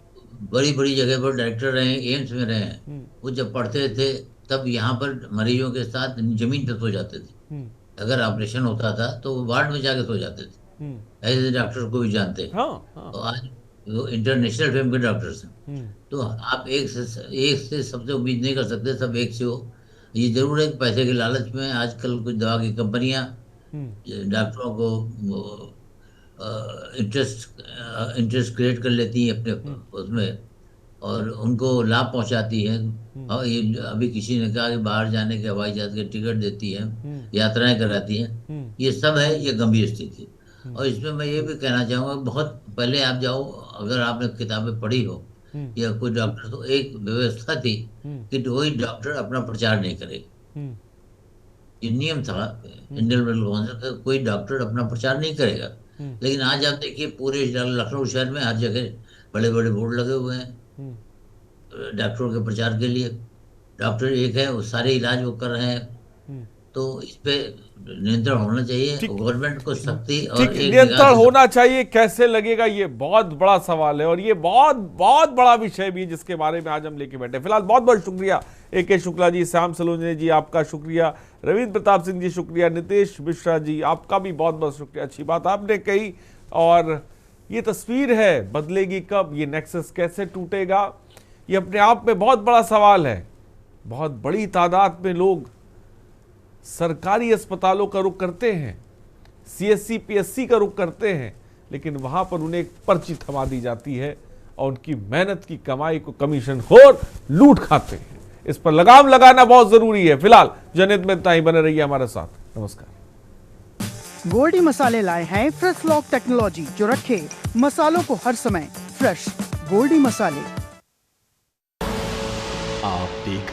बड़ी बड़ी जगह पर डायरेक्टर रहे, एम्स में रहे हैं। वो जब पढ़ते थे तब यहाँ पर मरीजों के साथ जमीन पर सो जाते थे, अगर ऑपरेशन होता था तो वो वार्ड में जाके सो जाते थे। ऐसे डॉक्टर को भी जानते हैं। तो आज वो इंटरनेशनल फेम के डॉक्टर्स हैं। तो आप एक से सबसे उम्मीद नहीं कर सकते सब एक से हो। ये जरूर है कि पैसे के लालच में आजकल कुछ दवा की कंपनियां डॉक्टरों को इंटरेस्ट क्रिएट कर लेती हैं अपने उसमें, और उनको लाभ पहुंचाती है। और ये अभी किसी ने कहा कि बाहर जाने के हवाई जहाज के टिकट देती है, यात्राएं कराती हैं, ये सब है, ये गंभीर स्थिति। और इसमें मैं ये भी कहना चाहूँगा, बहुत पहले आप जाओ, अगर आपने किताबें पढ़ी हो या कोई डॉक्टर, तो एक व्यवस्था थी कि कोई डॉक्टर अपना प्रचार नहीं करेगा। ये नियम था इंडियन मेडिकल काउंसिल का, कोई डॉक्टर अपना प्रचार नहीं करेगा। लेकिन आज आप देखिए पूरे लखनऊ शहर में हर जगह बड़े बड़े बोर्ड लगे हुए हैं डॉक्टरों के प्रचार के लिए। डॉक्टर एक है, वो सारे इलाज वो कर रहे हैं। तो इस पे नियंत्रण होना चाहिए, गवर्नमेंट को सख्ती और नियंत्रण होना चाहिए। कैसे लगेगा, ये बहुत बड़ा सवाल है, और ये बहुत बहुत बड़ा विषय भी जिसके बारे में आज हम लेके बैठे। फिलहाल बहुत बहुत शुक्रिया ए.के. शुक्ला जी, श्याम सलूनी जी आपका शुक्रिया, रविंद्र प्रताप सिंह जी शुक्रिया, नितेश मिश्रा जी आपका भी बहुत बहुत शुक्रिया। अच्छी बात आपने कही, और ये तस्वीर है बदलेगी कब, ये नेक्सस कैसे टूटेगा, ये अपने आप में बहुत बड़ा सवाल है। बहुत बड़ी तादाद में लोग सरकारी अस्पतालों का रुख करते हैं, सीएससी पीएससी का रुख करते हैं, लेकिन वहां पर उन्हें एक पर्ची थमा दी जाती है और उनकी मेहनत की कमाई को कमीशन खोर लूट खाते हैं। इस पर लगाम लगाना बहुत जरूरी है। फिलहाल जनहित में इतना ही, बने रहिए हमारे साथ। नमस्कार। गोल्डी मसाले लाए हैं फ्रेश लॉक टेक्नोलॉजी, जो रखे मसालों को हर समय फ्रेश। गोल्डी मसाले देख